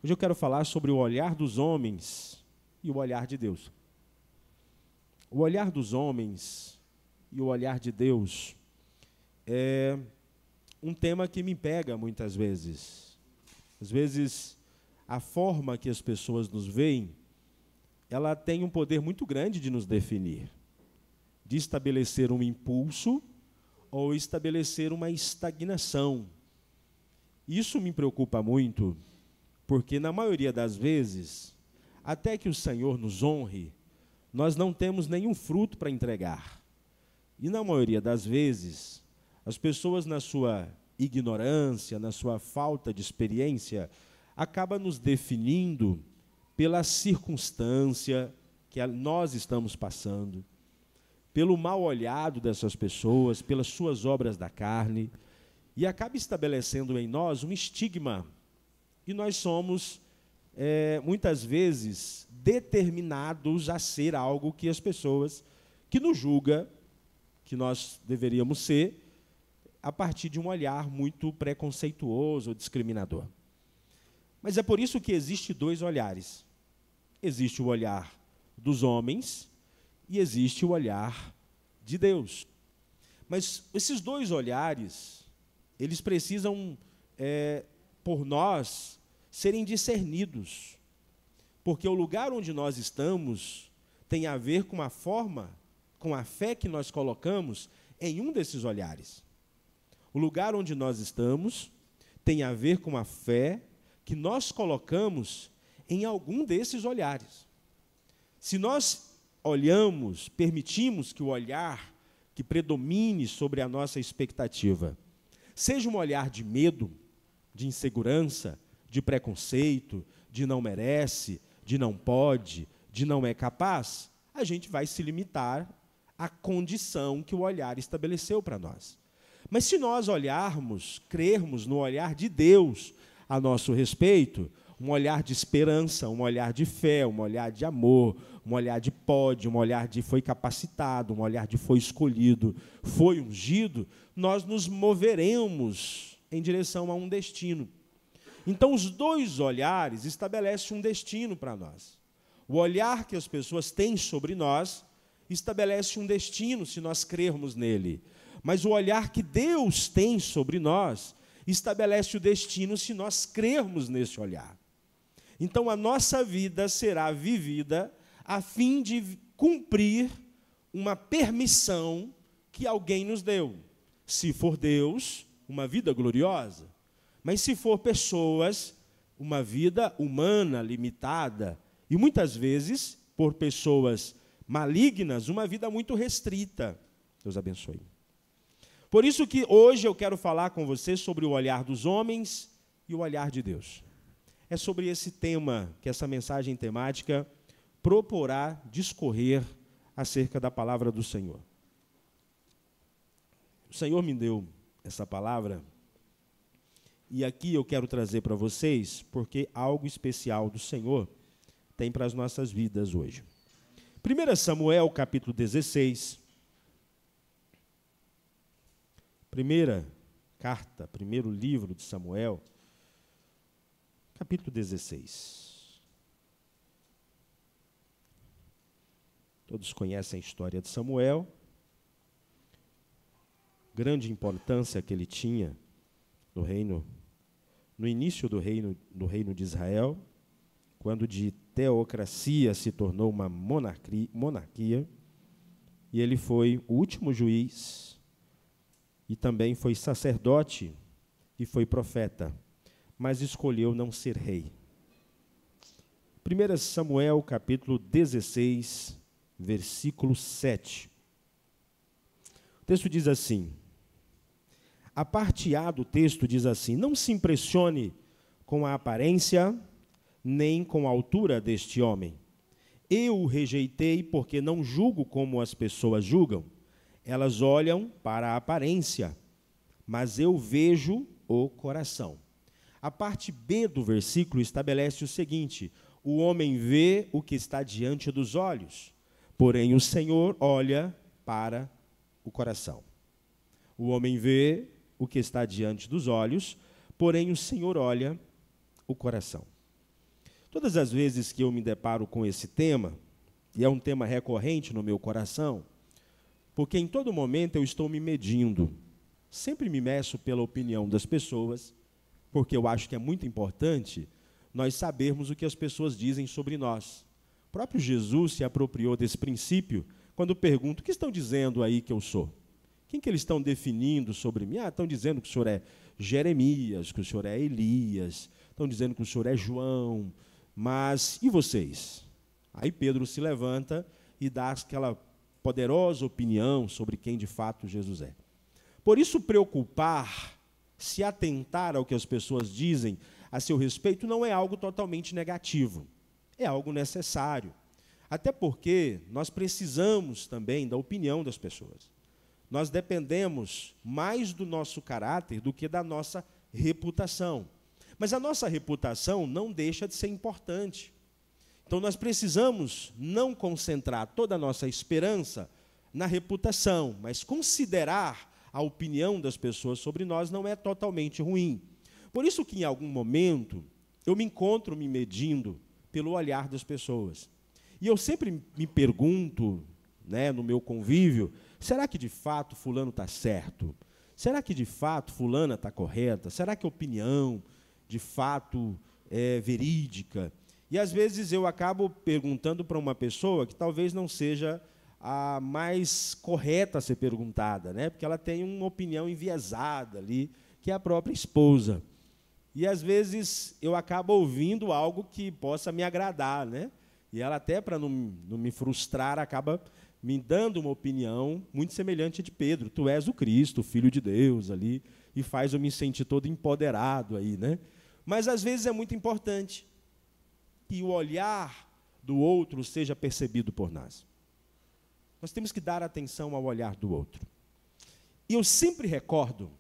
Hoje eu quero falar sobre o olhar dos homens e o olhar de Deus. O olhar dos homens e o olhar de Deus é um tema que me pega muitas vezes. Às vezes, a forma que as pessoas nos veem, ela tem um poder muito grande de nos definir, de estabelecer um impulso ou estabelecer uma estagnação. Isso me preocupa muito, porque na maioria das vezes, até que o Senhor nos honre, nós não temos nenhum fruto para entregar. E na maioria das vezes, as pessoas na sua ignorância, na sua falta de experiência, acabam nos definindo pela circunstância que nós estamos passando, pelo mal olhado dessas pessoas, pelas suas obras da carne, e acaba estabelecendo em nós um estigma. E nós somos, muitas vezes, determinados a ser algo que as pessoas que nos julgam, que nós deveríamos ser, a partir de um olhar muito preconceituoso ou discriminador. Mas é por isso que existe dois olhares. Existe o olhar dos homens e existe o olhar de Deus. Mas esses dois olhares, eles precisam, por nós, serem discernidos. Porque o lugar onde nós estamos tem a ver com a forma, com a fé que nós colocamos em um desses olhares. O lugar onde nós estamos tem a ver com a fé que nós colocamos em algum desses olhares. Se nós olhamos, permitimos que o olhar que predomine sobre a nossa expectativa seja um olhar de medo, de insegurança, de preconceito, de não merece, de não pode, de não é capaz, a gente vai se limitar à condição que o olhar estabeleceu para nós. Mas se nós olharmos, crermos no olhar de Deus a nosso respeito, um olhar de esperança, um olhar de fé, um olhar de amor, um olhar de pode, um olhar de foi capacitado, um olhar de foi escolhido, foi ungido, nós nos moveremos em direção a um destino. Então, os dois olhares estabelecem um destino para nós. O olhar que as pessoas têm sobre nós estabelece um destino se nós crermos nele. Mas o olhar que Deus tem sobre nós estabelece o destino se nós crermos nesse olhar. Então, a nossa vida será vivida a fim de cumprir uma permissão que alguém nos deu. Se for Deus, uma vida gloriosa. Mas se for pessoas, uma vida humana, limitada, e muitas vezes, por pessoas malignas, uma vida muito restrita. Deus abençoe. Por isso que hoje eu quero falar com você sobre o olhar dos homens e o olhar de Deus. É sobre esse tema que essa mensagem temática proporá discorrer acerca da palavra do Senhor. O Senhor me deu essa palavra e aqui eu quero trazer para vocês porque algo especial do Senhor tem para as nossas vidas hoje. 1 Samuel, capítulo 16. Primeira carta, primeiro livro de Samuel, capítulo 16. Todos conhecem a história de Samuel, grande importância que ele tinha no reino, no início do reino de Israel, quando de teocracia se tornou uma monarquia, e ele foi o último juiz, e também foi sacerdote e foi profeta, mas escolheu não ser rei. 1 Samuel, capítulo 16, versículo 7. O texto diz assim, a parte A do texto diz assim, não se impressione com a aparência, nem com a altura deste homem. Eu o rejeitei porque não julgo como as pessoas julgam. Elas olham para a aparência, mas eu vejo o coração. A parte B do versículo estabelece o seguinte, o homem vê o que está diante dos olhos, porém o Senhor olha para o coração. O homem vê o que está diante dos olhos, porém o Senhor olha o coração. Todas as vezes que eu me deparo com esse tema, e é um tema recorrente no meu coração, porque em todo momento eu estou me medindo. Sempre me meço pela opinião das pessoas, porque eu acho que é muito importante nós sabermos o que as pessoas dizem sobre nós. O próprio Jesus se apropriou desse princípio quando pergunta: o que estão dizendo aí que eu sou? Quem que eles estão definindo sobre mim? Estão dizendo que o senhor é Jeremias, que o senhor é Elias, estão dizendo que o senhor é João, mas e vocês? Aí Pedro se levanta e dá aquela poderosa opinião sobre quem de fato Jesus é. Por isso, preocupar, se atentar ao que as pessoas dizem a seu respeito, não é algo totalmente negativo, é algo necessário. Até porque nós precisamos também da opinião das pessoas. Nós dependemos mais do nosso caráter do que da nossa reputação. Mas a nossa reputação não deixa de ser importante. Então, nós precisamos não concentrar toda a nossa esperança na reputação, mas considerar a opinião das pessoas sobre nós não é totalmente ruim. Por isso que, em algum momento, eu me encontro me medindo pelo olhar das pessoas. E eu sempre me pergunto, no meu convívio, será que de fato fulano está certo? Será que de fato fulana está correta? Será que a opinião de fato é verídica? E às vezes eu acabo perguntando para uma pessoa que talvez não seja a mais correta a ser perguntada, porque ela tem uma opinião enviesada ali, que é a própria esposa. E às vezes eu acabo ouvindo algo que possa me agradar, E ela até, para não me frustrar, acaba me dando uma opinião muito semelhante a de Pedro. Tu és o Cristo, o Filho de Deus, ali, e faz eu me sentir todo empoderado aí, Mas às vezes é muito importante que o olhar do outro seja percebido por nós. Nós temos que dar atenção ao olhar do outro. E eu sempre recordo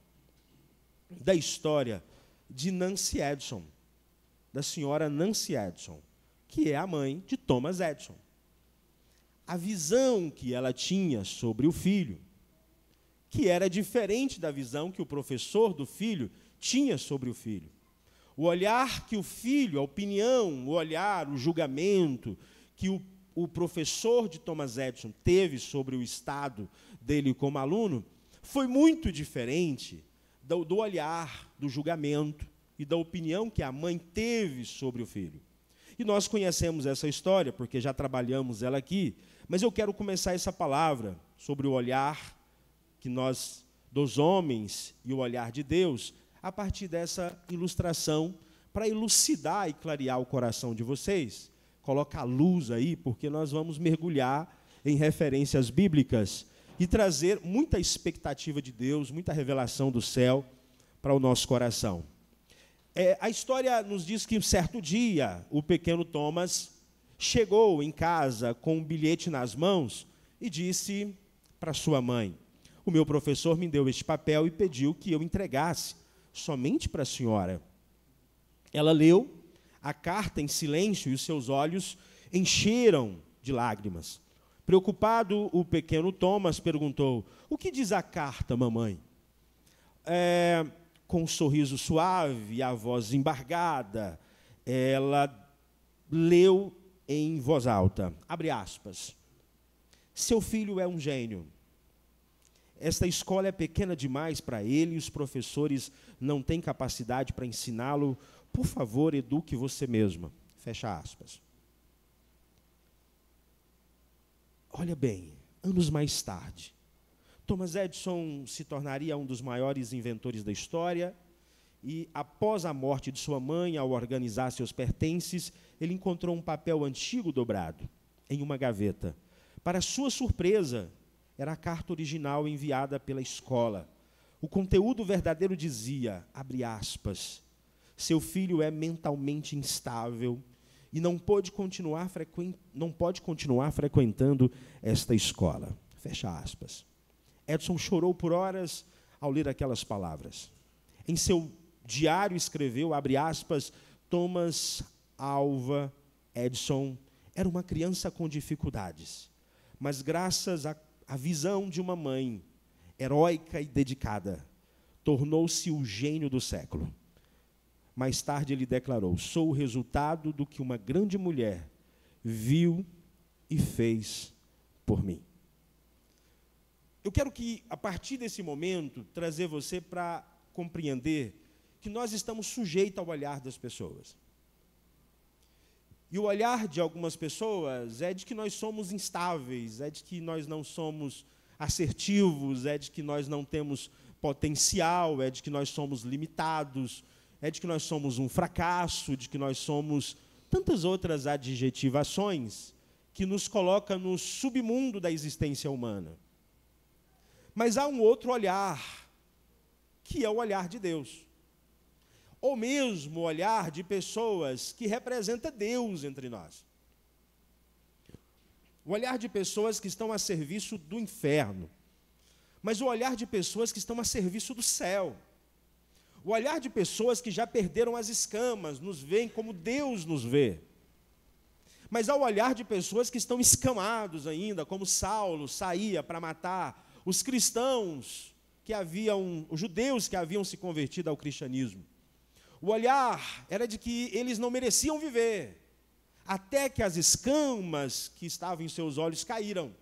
da história de Nancy Edison, da senhora Nancy Edison, que é a mãe de Thomas Edison. A visão que ela tinha sobre o filho, que era diferente da visão que o professor do filho tinha sobre o filho. O olhar que o filho, a opinião, o olhar, o julgamento que o professor de Thomas Edison teve sobre o estado dele como aluno foi muito diferente do olhar, do julgamento e da opinião que a mãe teve sobre o filho. E nós conhecemos essa história, porque já trabalhamos ela aqui, mas eu quero começar essa palavra sobre o olhar que nós, dos homens, e o olhar de Deus, a partir dessa ilustração, para elucidar e clarear o coração de vocês. Coloca a luz aí, porque nós vamos mergulhar em referências bíblicas e trazer muita expectativa de Deus, muita revelação do céu para o nosso coração. A história nos diz que, um certo dia, o pequeno Thomas chegou em casa com um bilhete nas mãos e disse para sua mãe: o meu professor me deu este papel e pediu que eu entregasse somente para a senhora. Ela leu a carta em silêncio e os seus olhos encheram de lágrimas. Preocupado, o pequeno Thomas perguntou: o que diz a carta, mamãe? Com um sorriso suave e a voz embargada, ela leu em voz alta, abre aspas: seu filho é um gênio. Esta escola é pequena demais para ele e os professores não têm capacidade para ensiná-lo. Por favor, eduque você mesma. Fecha aspas. Olha bem, anos mais tarde, Thomas Edison se tornaria um dos maiores inventores da história e, após a morte de sua mãe, ao organizar seus pertences, ele encontrou um papel antigo dobrado em uma gaveta. Para sua surpresa, era a carta original enviada pela escola. O conteúdo verdadeiro dizia, abre aspas, seu filho é mentalmente instável e não pode continuar frequentando esta escola. Fecha aspas. Edson chorou por horas ao ler aquelas palavras. Em seu diário escreveu, abre aspas, Thomas Alva Edison era uma criança com dificuldades, mas graças à visão de uma mãe heróica e dedicada, tornou-se o gênio do século. mais tarde ele declarou: sou o resultado do que uma grande mulher viu e fez por mim. Eu quero que, a partir desse momento, trazer você para compreender que nós estamos sujeitos ao olhar das pessoas. E o olhar de algumas pessoas é de que nós somos instáveis, é de que nós não somos assertivos, é de que nós não temos potencial, é de que nós somos limitados, é de que nós somos um fracasso, de que nós somos tantas outras adjetivações que nos coloca no submundo da existência humana. Mas há um outro olhar, que é o olhar de Deus. Ou mesmo o olhar de pessoas que representam Deus entre nós. O olhar de pessoas que estão a serviço do inferno. Mas o olhar de pessoas que estão a serviço do céu. O olhar de pessoas que já perderam as escamas, nos veem como Deus nos vê. Mas há o olhar de pessoas que estão escamados ainda, como Saulo saía para matar os cristãos os judeus que haviam se convertido ao cristianismo. O olhar era de que eles não mereciam viver, até que as escamas que estavam em seus olhos caíram.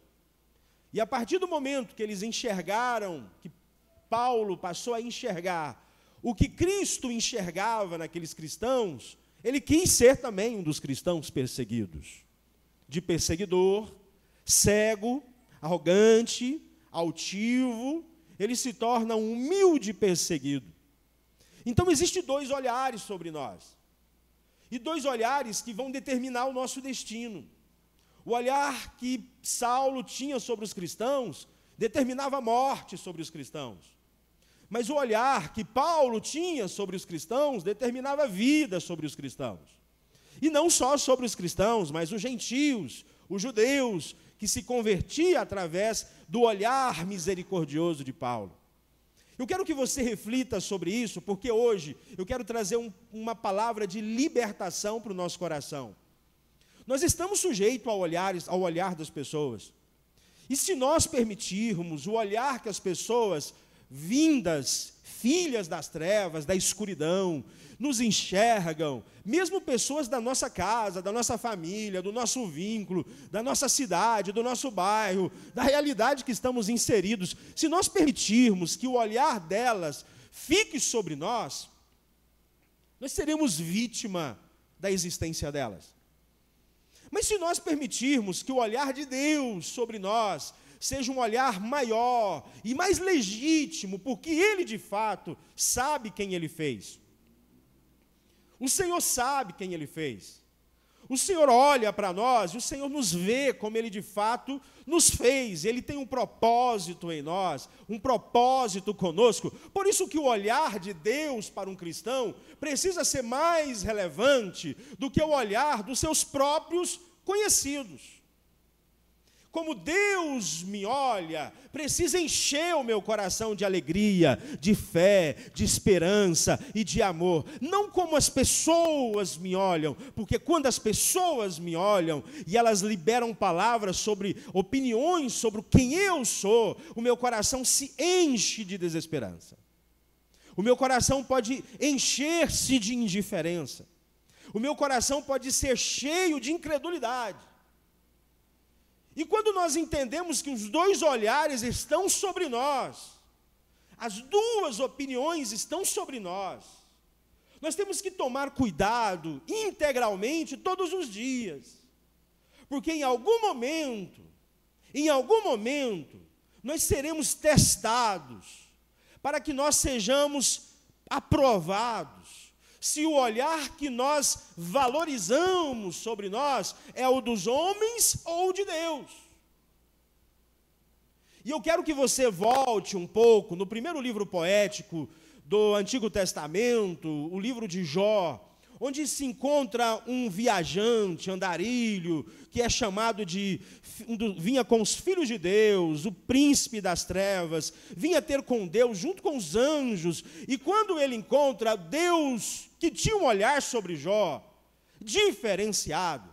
E a partir do momento que eles enxergaram, que Paulo passou a enxergar o que Cristo enxergava naqueles cristãos, ele quis ser também um dos cristãos perseguidos. De perseguidor, cego, arrogante, altivo, ele se torna um humilde perseguido. Então, existem dois olhares sobre nós. E dois olhares que vão determinar o nosso destino. O olhar que Saulo tinha sobre os cristãos determinava a morte sobre os cristãos. Mas o olhar que Paulo tinha sobre os cristãos determinava a vida sobre os cristãos. E não só sobre os cristãos, mas os gentios, os judeus, que se convertia através do olhar misericordioso de Paulo. Eu quero que você reflita sobre isso, porque hoje eu quero trazer uma palavra de libertação para o nosso coração. Nós estamos sujeitos ao olhar das pessoas. E se nós permitirmos o olhar que as pessoas vindas, filhas das trevas, da escuridão, nos enxergam, mesmo pessoas da nossa casa, da nossa família, do nosso vínculo, da nossa cidade, do nosso bairro, da realidade que estamos inseridos, se nós permitirmos que o olhar delas fique sobre nós, nós seremos vítima da existência delas. Mas se nós permitirmos que o olhar de Deus sobre nós seja um olhar maior e mais legítimo, porque Ele de fato sabe quem Ele fez. O Senhor sabe quem Ele fez. O Senhor olha para nós e o Senhor nos vê como Ele de fato nos fez. Ele tem um propósito em nós, um propósito conosco. Por isso que o olhar de Deus para um cristão precisa ser mais relevante do que o olhar dos seus próprios conhecidos. Como Deus me olha, precisa encher o meu coração de alegria, de fé, de esperança e de amor. Não como as pessoas me olham, porque quando as pessoas me olham e elas liberam palavras sobre opiniões sobre quem eu sou, o meu coração se enche de desesperança. O meu coração pode encher-se de indiferença. O meu coração pode ser cheio de incredulidade. E quando nós entendemos que os dois olhares estão sobre nós, as duas opiniões estão sobre nós, nós temos que tomar cuidado integralmente todos os dias. Porque em algum momento, nós seremos testados para que nós sejamos aprovados. Se o olhar que nós valorizamos sobre nós é o dos homens ou o de Deus. E eu quero que você volte um pouco no primeiro livro poético do Antigo Testamento, o livro de Jó, onde se encontra um viajante, andarilho, que é chamado vinha com os filhos de Deus, o príncipe das trevas, vinha ter com Deus junto com os anjos, e quando ele encontra Deus, que tinha um olhar sobre Jó, diferenciado.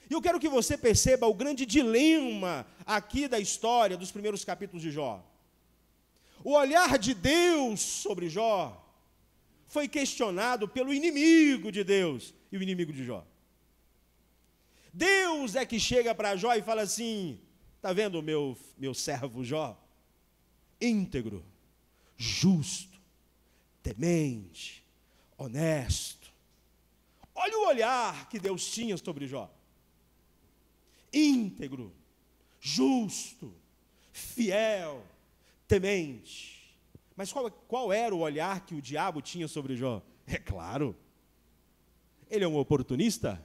E eu quero que você perceba o grande dilema aqui da história dos primeiros capítulos de Jó. O olhar de Deus sobre Jó foi questionado pelo inimigo de Deus e o inimigo de Jó. Deus é que chega para Jó e fala assim: está vendo o meu servo Jó? Íntegro, justo, temente, honesto. Olha o olhar que Deus tinha sobre Jó. Íntegro, justo, fiel, temente. Mas qual era o olhar que o diabo tinha sobre Jó? É claro, ele é um oportunista,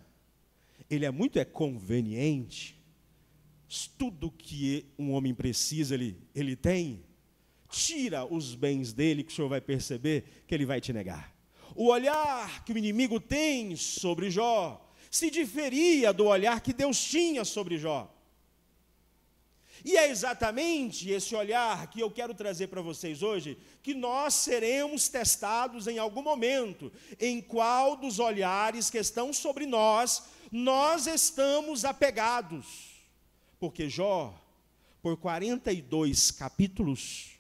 ele é muito conveniente. Tudo que um homem precisa, ele tem. Tira os bens dele, que o senhor vai perceber que ele vai te negar. O olhar que o inimigo tem sobre Jó se diferia do olhar que Deus tinha sobre Jó. E é exatamente esse olhar que eu quero trazer para vocês hoje, que nós seremos testados em algum momento, em qual dos olhares que estão sobre nós estamos apegados. Porque Jó, por 42 capítulos,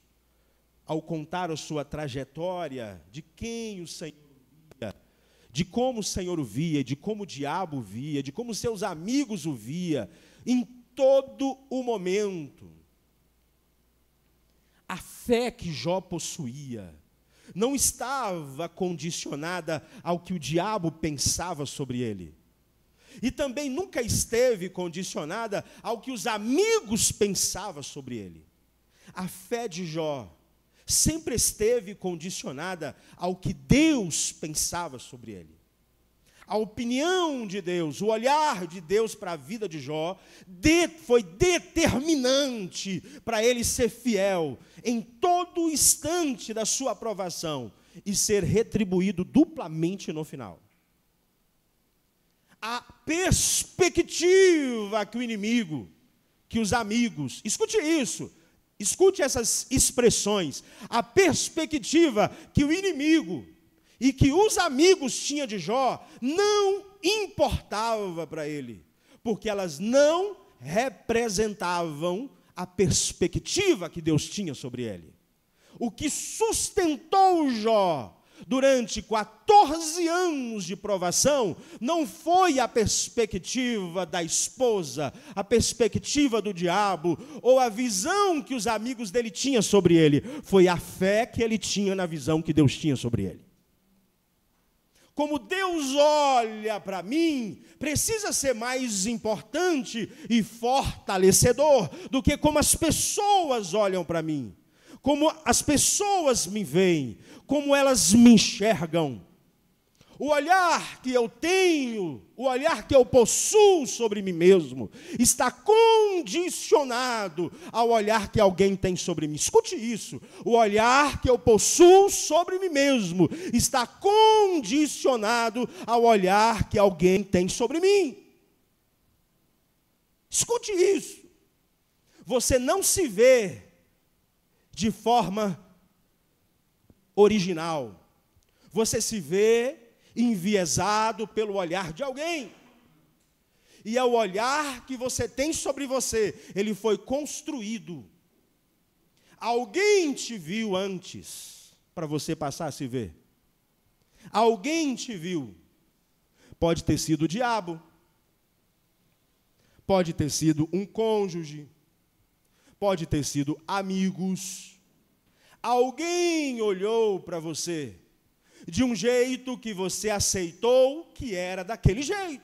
ao contar a sua trajetória, de quem o Senhor via, de como o Senhor o via, de como o diabo o via, de como seus amigos o via, em todo o momento, a fé que Jó possuía não estava condicionada ao que o diabo pensava sobre ele. E também nunca esteve condicionada ao que os amigos pensavam sobre ele. A fé de Jó sempre esteve condicionada ao que Deus pensava sobre ele. A opinião de Deus, o olhar de Deus para a vida de Jó, foi determinante para ele ser fiel em todo instante da sua aprovação e ser retribuído duplamente no final. A perspectiva que o inimigo, que os amigos, escute isso, escute essas expressões, a perspectiva que o inimigo e que os amigos tinham de Jó não importava para ele, porque elas não representavam a perspectiva que Deus tinha sobre ele. O que sustentou Jó durante 14 anos de provação não foi a perspectiva da esposa, a perspectiva do diabo, ou a visão que os amigos dele tinham sobre ele, foi a fé que ele tinha na visão que Deus tinha sobre ele. Como Deus olha para mim, precisa ser mais importante e fortalecedor do que como as pessoas olham para mim, como as pessoas me veem, como elas me enxergam. O olhar que eu tenho, o olhar que eu possuo sobre mim mesmo, está condicionado ao olhar que alguém tem sobre mim. Escute isso. O olhar que eu possuo sobre mim mesmo está condicionado ao olhar que alguém tem sobre mim. Escute isso. Você não se vê de forma original. Você se vê enviesado pelo olhar de alguém. E é o olhar que você tem sobre você, ele foi construído. Alguém te viu antes, para você passar a se ver. Alguém te viu. Pode ter sido o diabo, pode ter sido um cônjuge, pode ter sido amigos. Alguém olhou para você de um jeito que você aceitou que era daquele jeito.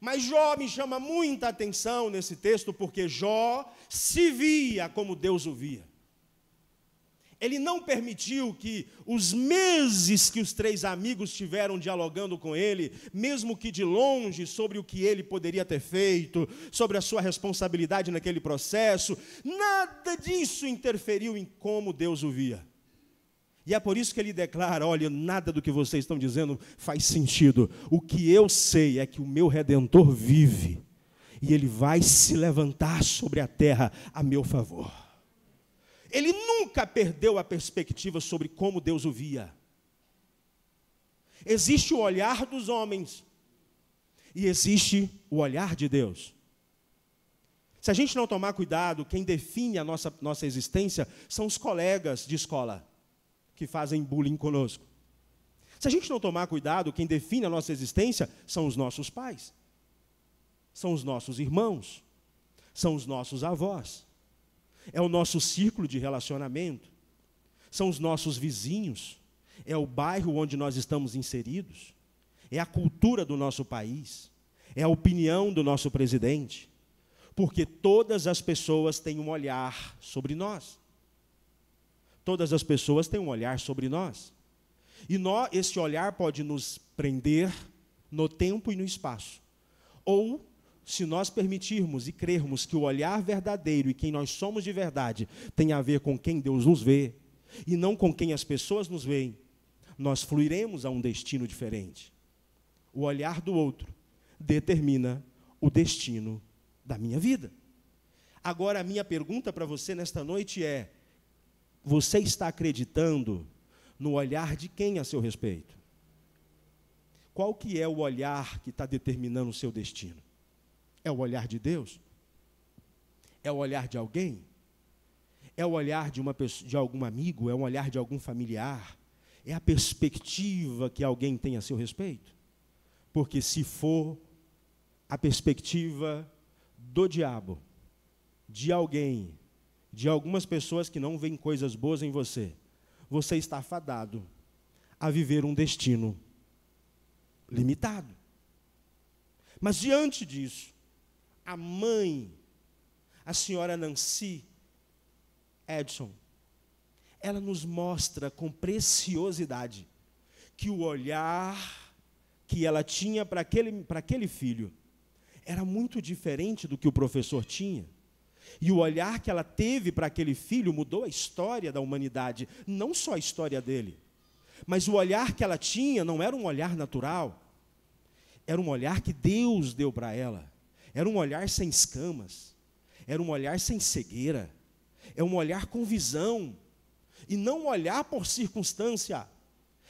Mas Jó me chama muita atenção nesse texto, porque Jó se via como Deus o via. Ele não permitiu que os meses que os 3 amigos tiveram dialogando com ele, mesmo que de longe, sobre o que ele poderia ter feito, sobre a sua responsabilidade naquele processo, nada disso interferiu em como Deus o via. E é por isso que ele declara: olha, nada do que vocês estão dizendo faz sentido. O que eu sei é que o meu Redentor vive, e ele vai se levantar sobre a terra a meu favor. Ele nunca perdeu a perspectiva sobre como Deus o via. Existe o olhar dos homens e existe o olhar de Deus. Se a gente não tomar cuidado, quem define a nossa existência são os colegas de escola. que fazem bullying conosco. Se a gente não tomar cuidado, quem define a nossa existência são os nossos pais, são os nossos irmãos, são os nossos avós, é o nosso círculo de relacionamento, são os nossos vizinhos, é o bairro onde nós estamos inseridos, é a cultura do nosso país, é a opinião do nosso presidente, porque todas as pessoas têm um olhar sobre nós. Todas as pessoas têm um olhar sobre nós. E esse olhar pode nos prender no tempo e no espaço. Ou, se nós permitirmos e crermos que o olhar verdadeiro e quem nós somos de verdade tem a ver com quem Deus nos vê, e não com quem as pessoas nos veem, nós fluiremos a um destino diferente. O olhar do outro determina o destino da minha vida. Agora, a minha pergunta para você nesta noite é: você está acreditando no olhar de quem a seu respeito? Qual que é o olhar que está determinando o seu destino? É o olhar de Deus? É o olhar de alguém? É o olhar de uma pessoa, de algum amigo? É o olhar de algum familiar? É a perspectiva que alguém tem a seu respeito? Porque se for a perspectiva do diabo, de alguém, de algumas pessoas que não veem coisas boas em você, você está fadado a viver um destino limitado. Mas diante disso, a mãe, a senhora Nancy Edson, ela nos mostra com preciosidade que o olhar que ela tinha para aquele filho era muito diferente do que o professor tinha. E o olhar que ela teve para aquele filho mudou a história da humanidade, não só a história dele. Mas o olhar que ela tinha não era um olhar natural, era um olhar que Deus deu para ela. Era um olhar sem escamas, era um olhar sem cegueira, é um olhar com visão, e não um olhar por circunstância.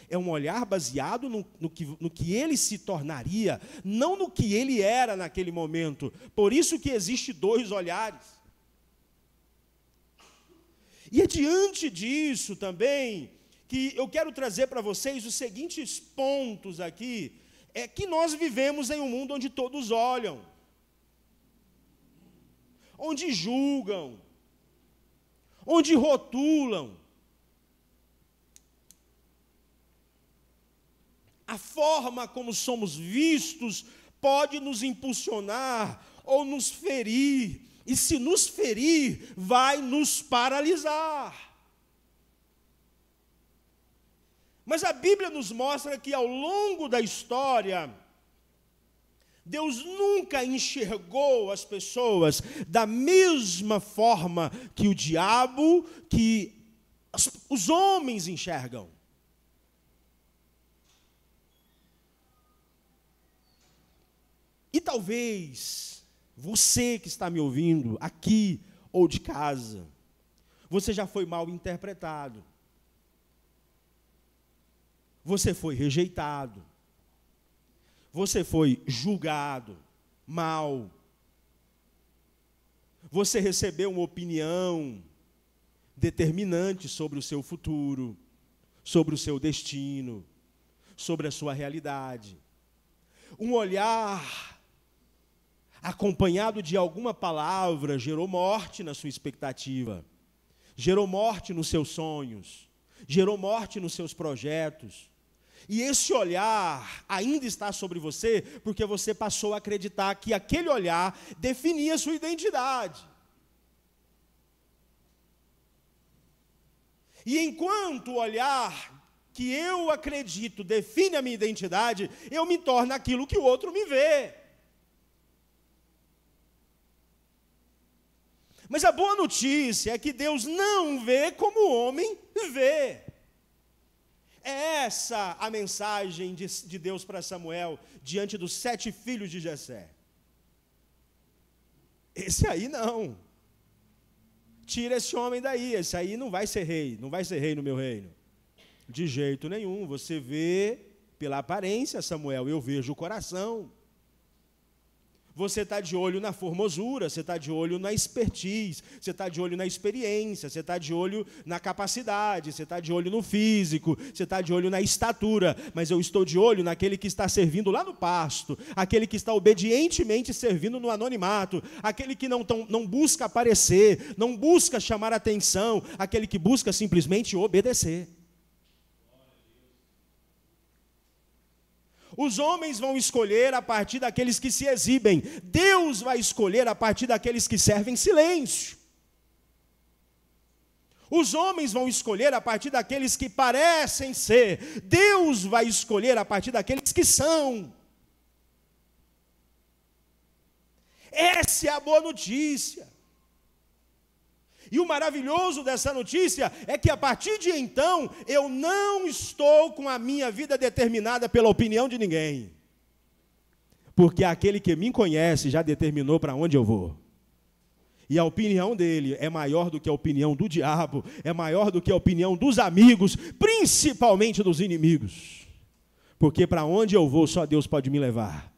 É um olhar baseado no que ele se tornaria, não no que ele era naquele momento. Por isso que existe dois olhares. E é diante disso também que eu quero trazer para vocês os seguintes pontos aqui. É que nós vivemos em um mundo onde todos olham, onde julgam, onde rotulam. A forma como somos vistos pode nos impulsionar ou nos ferir. E se nos ferir, vai nos paralisar. Mas a Bíblia nos mostra que ao longo da história, Deus nunca enxergou as pessoas da mesma forma que o diabo, que os homens enxergam. E talvez você que está me ouvindo, aqui ou de casa, você já foi mal interpretado. Você foi rejeitado. Você foi julgado mal. Você recebeu uma opinião determinante sobre o seu futuro, sobre o seu destino, sobre a sua realidade. Um olhar acompanhado de alguma palavra gerou morte na sua expectativa, gerou morte nos seus sonhos, gerou morte nos seus projetos. E esse olhar ainda está sobre você porque você passou a acreditar que aquele olhar definia a sua identidade. E enquanto o olhar que eu acredito define a minha identidade, eu me torno aquilo que o outro me vê. Mas a boa notícia é que Deus não vê como o homem vê. É essa a mensagem de Deus para Samuel, diante dos 7 filhos de Jessé. Esse aí não. Tira esse homem daí, esse aí não vai ser rei no meu reino. De jeito nenhum, você vê pela aparência, Samuel, eu vejo o coração. Você está de olho na formosura, você está de olho na expertise, você está de olho na experiência, você está de olho na capacidade, você está de olho no físico, você está de olho na estatura, mas eu estou de olho naquele que está servindo lá no pasto, aquele que está obedientemente servindo no anonimato, aquele que não busca aparecer, não busca chamar atenção, aquele que busca simplesmente obedecer. Os homens vão escolher a partir daqueles que se exibem. Deus vai escolher a partir daqueles que servem em silêncio. Os homens vão escolher a partir daqueles que parecem ser. Deus vai escolher a partir daqueles que são. Essa é a boa notícia. E o maravilhoso dessa notícia é que a partir de então, eu não estou com a minha vida determinada pela opinião de ninguém. Porque aquele que me conhece já determinou para onde eu vou. E a opinião dele é maior do que a opinião do diabo, é maior do que a opinião dos amigos, principalmente dos inimigos. Porque para onde eu vou, só Deus pode me levar.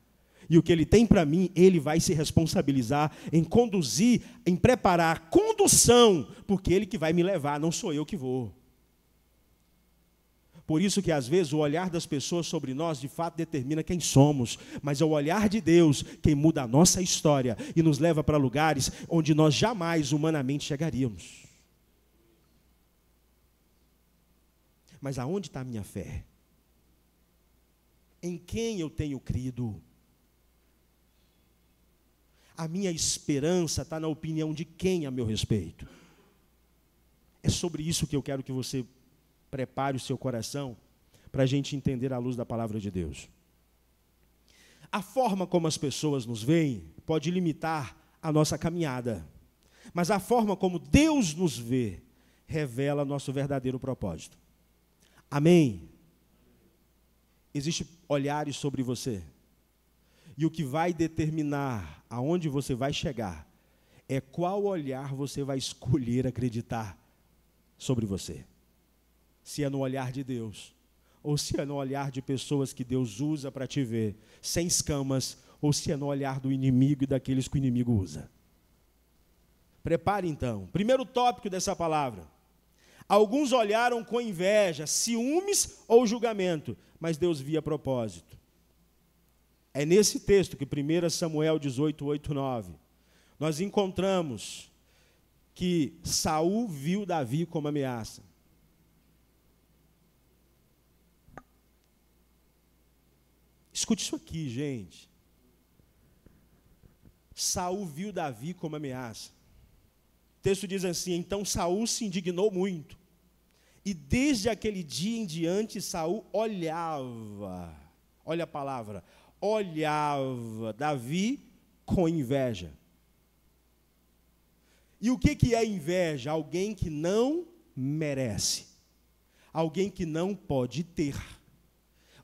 E o que Ele tem para mim, Ele vai se responsabilizar em conduzir, em preparar a condução, porque Ele que vai me levar, não sou eu que vou. Por isso que às vezes o olhar das pessoas sobre nós, de fato, determina quem somos, mas é o olhar de Deus quem muda a nossa história e nos leva para lugares onde nós jamais humanamente chegaríamos. Mas aonde está a minha fé? Em quem eu tenho crido? A minha esperança está na opinião de quem a meu respeito? É sobre isso que eu quero que você prepare o seu coração para a gente entender à luz da palavra de Deus. A forma como as pessoas nos veem pode limitar a nossa caminhada, mas a forma como Deus nos vê revela nosso verdadeiro propósito. Amém? Existem olhares sobre você. E o que vai determinar aonde você vai chegar é qual olhar você vai escolher acreditar sobre você. Se é no olhar de Deus, ou se é no olhar de pessoas que Deus usa para te ver, sem escamas, ou se é no olhar do inimigo e daqueles que o inimigo usa. Prepare então. Primeiro tópico dessa palavra. Alguns olharam com inveja, ciúmes ou julgamento, mas Deus via propósito. É nesse texto que 1 Samuel 18, 8, 9, nós encontramos que Saul viu Davi como ameaça. Escute isso aqui, gente. Saul viu Davi como ameaça. O texto diz assim: então Saul se indignou muito, e desde aquele dia em diante Saul olhava, olha a palavra, olhava Davi com inveja. E o que é inveja? Alguém que não merece, alguém que não pode ter.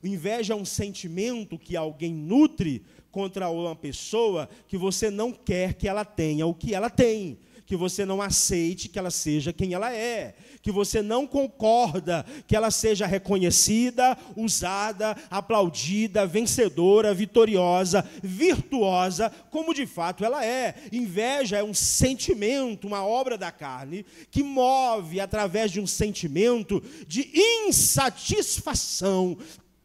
Inveja é um sentimento que alguém nutre contra uma pessoa que você não quer que ela tenha o que ela tem, que você não aceite que ela seja quem ela é, que você não concorda que ela seja reconhecida, usada, aplaudida, vencedora, vitoriosa, virtuosa, como de fato ela é. Inveja é um sentimento, uma obra da carne, que move através de um sentimento de insatisfação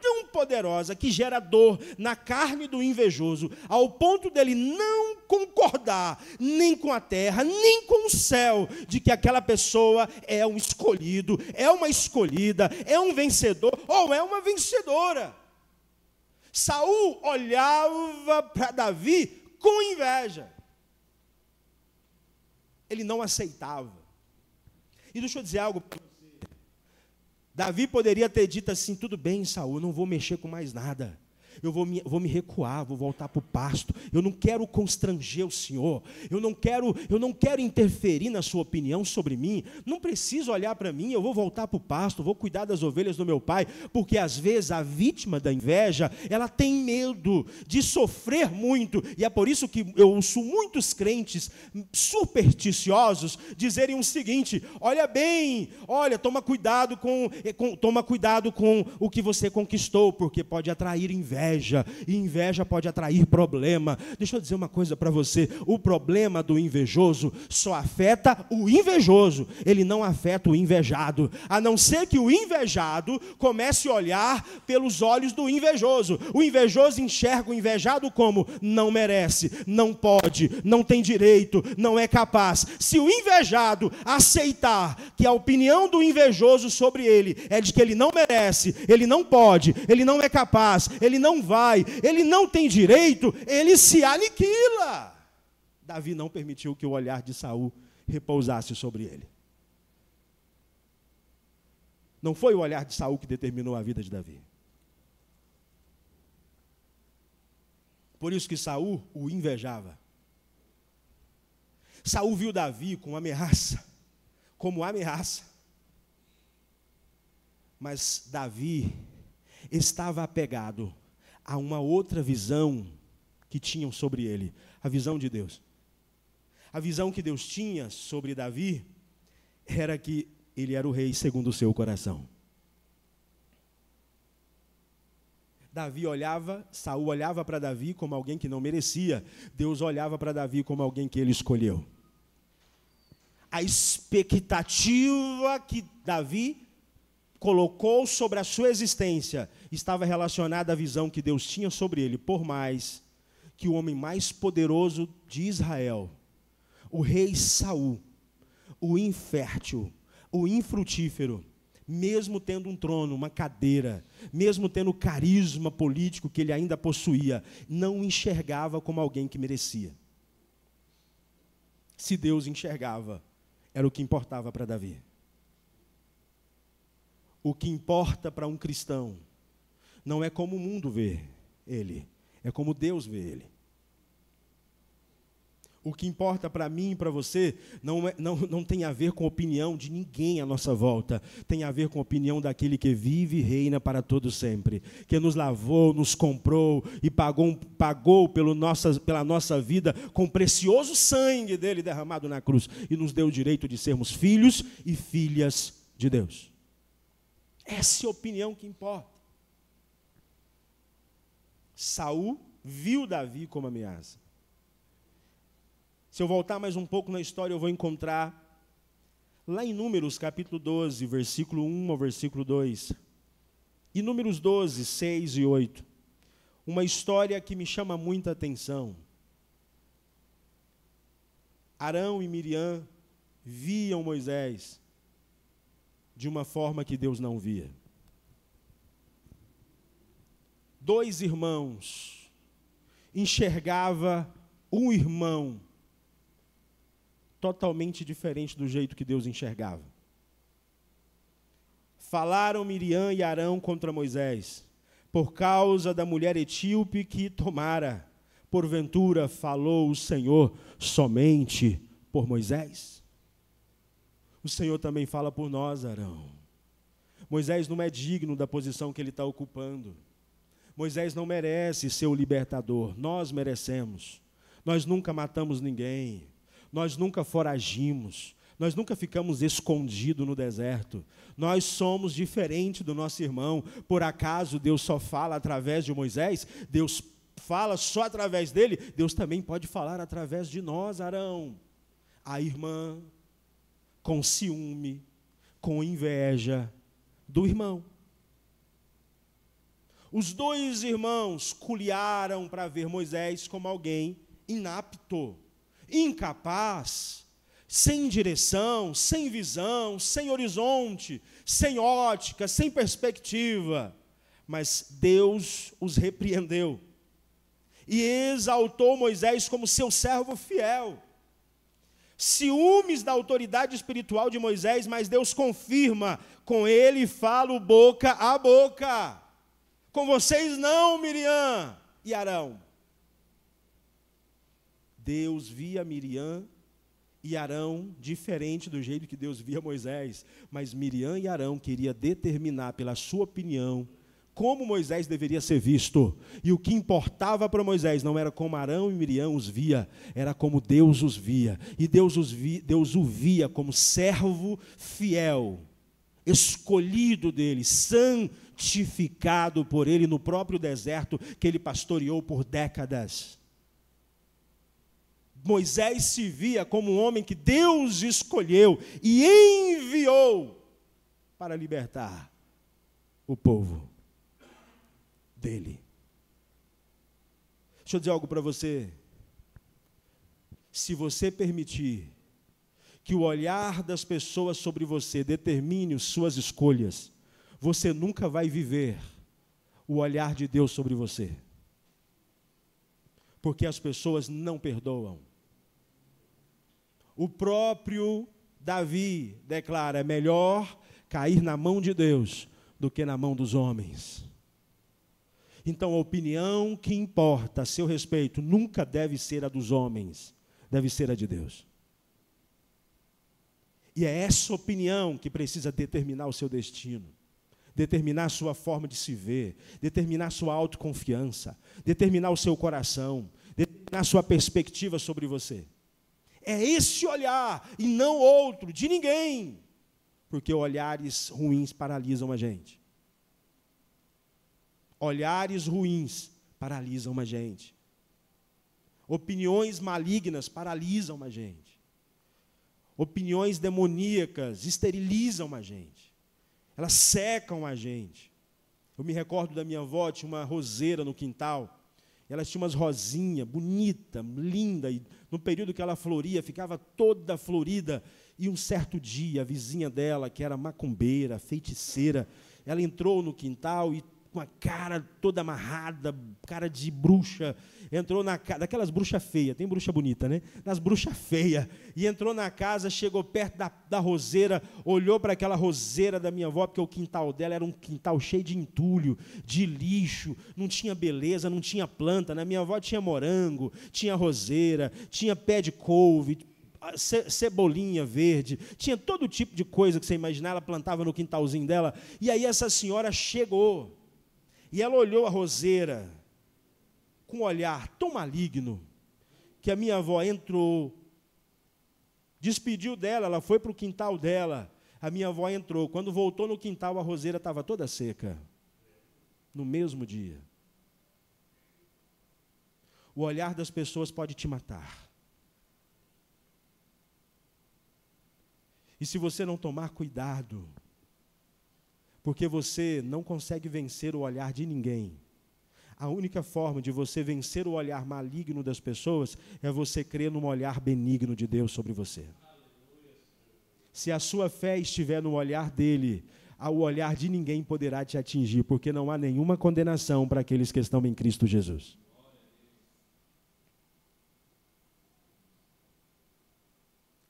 tão poderosa que gera dor na carne do invejoso, ao ponto dele não concordar nem com a terra, nem com o céu, de que aquela pessoa é um escolhido, é uma escolhida, é um vencedor ou é uma vencedora. Saul olhava para Davi com inveja. Ele não aceitava. E deixa eu dizer algo para você. Davi poderia ter dito assim: tudo bem, Saul, eu não vou mexer com mais nada. Eu vou me recuar, vou voltar para o pasto. Eu não quero constranger o Senhor. Eu não quero interferir na sua opinião sobre mim. Não precisa olhar para mim, eu vou voltar para o pasto, vou cuidar das ovelhas do meu pai. Porque às vezes a vítima da inveja, ela tem medo de sofrer muito. E é por isso que eu ouço muitos crentes supersticiosos dizerem o seguinte: olha bem, olha, toma cuidado com o que você conquistou, porque pode atrair inveja. inveja, e inveja pode atrair problema. Deixa eu dizer uma coisa para você, o problema do invejoso só afeta o invejoso, ele não afeta o invejado, a não ser que o invejado comece a olhar pelos olhos do invejoso. O invejoso enxerga o invejado como não merece, não pode, não tem direito, não é capaz. Se o invejado aceitar que a opinião do invejoso sobre ele é de que ele não merece, ele não pode, ele não é capaz, ele não vai, ele não tem direito, ele se aniquila. Davi não permitiu que o olhar de Saul repousasse sobre ele. Não foi o olhar de Saul que determinou a vida de Davi. Por isso que Saul o invejava. Saul viu Davi com ameaça, como ameaça. Mas Davi estava apegado a uma outra visão que tinham sobre ele, a visão de Deus. A visão que Deus tinha sobre Davi era que ele era o rei segundo o seu coração. Saul olhava para Davi como alguém que não merecia, Deus olhava para Davi como alguém que ele escolheu. A expectativa que Davi colocou sobre a sua existência estava relacionada à visão que Deus tinha sobre ele, por mais que o homem mais poderoso de Israel, o rei Saul, o infértil, o infrutífero, mesmo tendo um trono, uma cadeira, mesmo tendo o carisma político que ele ainda possuía, não enxergava como alguém que merecia. Se Deus enxergava, era o que importava para Davi. O que importa para um cristão não é como o mundo vê ele, é como Deus vê ele. O que importa para mim e para você não tem a ver com a opinião de ninguém à nossa volta. Tem a ver com a opinião daquele que vive e reina para todo sempre. Que nos lavou, nos comprou e pagou pela nossa vida com o precioso sangue dele derramado na cruz. E nos deu o direito de sermos filhos e filhas de Deus. Essa é a opinião que importa. Saul viu Davi como ameaça. Se eu voltar mais um pouco na história, eu vou encontrar, lá em Números, capítulo 12, versículo 1 ao versículo 2. E Números 12, 6 e 8. Uma história que me chama muita atenção. Arão e Miriam viam Moisés de uma forma que Deus não via. Dois irmãos enxergavam um irmão totalmente diferente do jeito que Deus enxergava. Falaram Miriam e Arão contra Moisés, por causa da mulher etíope que tomara. Porventura falou o Senhor somente por Moisés? O Senhor também fala por nós, Arão. Moisés não é digno da posição que ele está ocupando. Moisés não merece ser o libertador, nós merecemos. Nós nunca matamos ninguém. Nós nunca foragimos, nós nunca ficamos escondidos no deserto. Nós somos diferentes do nosso irmão. Por acaso Deus só fala através de Moisés? Deus fala só através dele? Deus também pode falar através de nós, Arão. A irmã, com ciúme, com inveja do irmão. Os dois irmãos culiaram para ver Moisés como alguém inapto, incapaz, sem direção, sem visão, sem horizonte, sem ótica, sem perspectiva. Mas Deus os repreendeu e exaltou Moisés como seu servo fiel. Ciúmes da autoridade espiritual de Moisés, mas Deus confirma, com ele falo boca a boca. Com vocês não, Miriam e Arão. Deus via Miriam e Arão diferente do jeito que Deus via Moisés. Mas Miriam e Arão queriam determinar pela sua opinião como Moisés deveria ser visto. E o que importava para Moisés não era como Arão e Miriam os via, era como Deus os via. E Deus o via como servo fiel, escolhido dele, santificado por ele no próprio deserto que ele pastoreou por décadas. Moisés se via como um homem que Deus escolheu e enviou para libertar o povo dele. Deixa eu dizer algo para você. Se você permitir que o olhar das pessoas sobre você determine as suas escolhas, você nunca vai viver o olhar de Deus sobre você. Porque as pessoas não perdoam. O próprio Davi declara: é melhor cair na mão de Deus do que na mão dos homens. Então, a opinião que importa a seu respeito nunca deve ser a dos homens, deve ser a de Deus. E é essa opinião que precisa determinar o seu destino, determinar a sua forma de se ver, determinar a sua autoconfiança, determinar o seu coração, determinar a sua perspectiva sobre você. É esse olhar e não outro, de ninguém, porque olhares ruins paralisam a gente. Olhares ruins paralisam a gente. Opiniões malignas paralisam a gente. Opiniões demoníacas esterilizam a gente. Elas secam a gente. Eu me recordo da minha avó, tinha uma roseira no quintal. Ela tinha umas rosinhas, bonita, linda, e no período que ela floria, ficava toda florida. E um certo dia, a vizinha dela, que era macumbeira, feiticeira, ela entrou no quintal e, com a cara toda amarrada, cara de bruxa, entrou na casa, daquelas bruxas feias, tem bruxa bonita, né? Das bruxas feias, e entrou na casa, chegou perto da roseira, olhou para aquela roseira da minha avó, porque o quintal dela era um quintal cheio de entulho, de lixo, não tinha beleza, não tinha planta. Na minha avó tinha morango, tinha roseira, tinha pé de couve, cebolinha verde, tinha todo tipo de coisa que você imaginar, ela plantava no quintalzinho dela. E aí essa senhora chegou, e ela olhou a roseira com um olhar tão maligno, que a minha avó entrou, despediu dela, ela foi para o quintal dela, a minha avó entrou. Quando voltou no quintal, a roseira estava toda seca, no mesmo dia. O olhar das pessoas pode te matar. E se você não tomar cuidado, porque você não consegue vencer o olhar de ninguém, a única forma de você vencer o olhar maligno das pessoas é você crer num olhar benigno de Deus sobre você. Se a sua fé estiver no olhar dele, o olhar de ninguém poderá te atingir, porque não há nenhuma condenação para aqueles que estão em Cristo Jesus.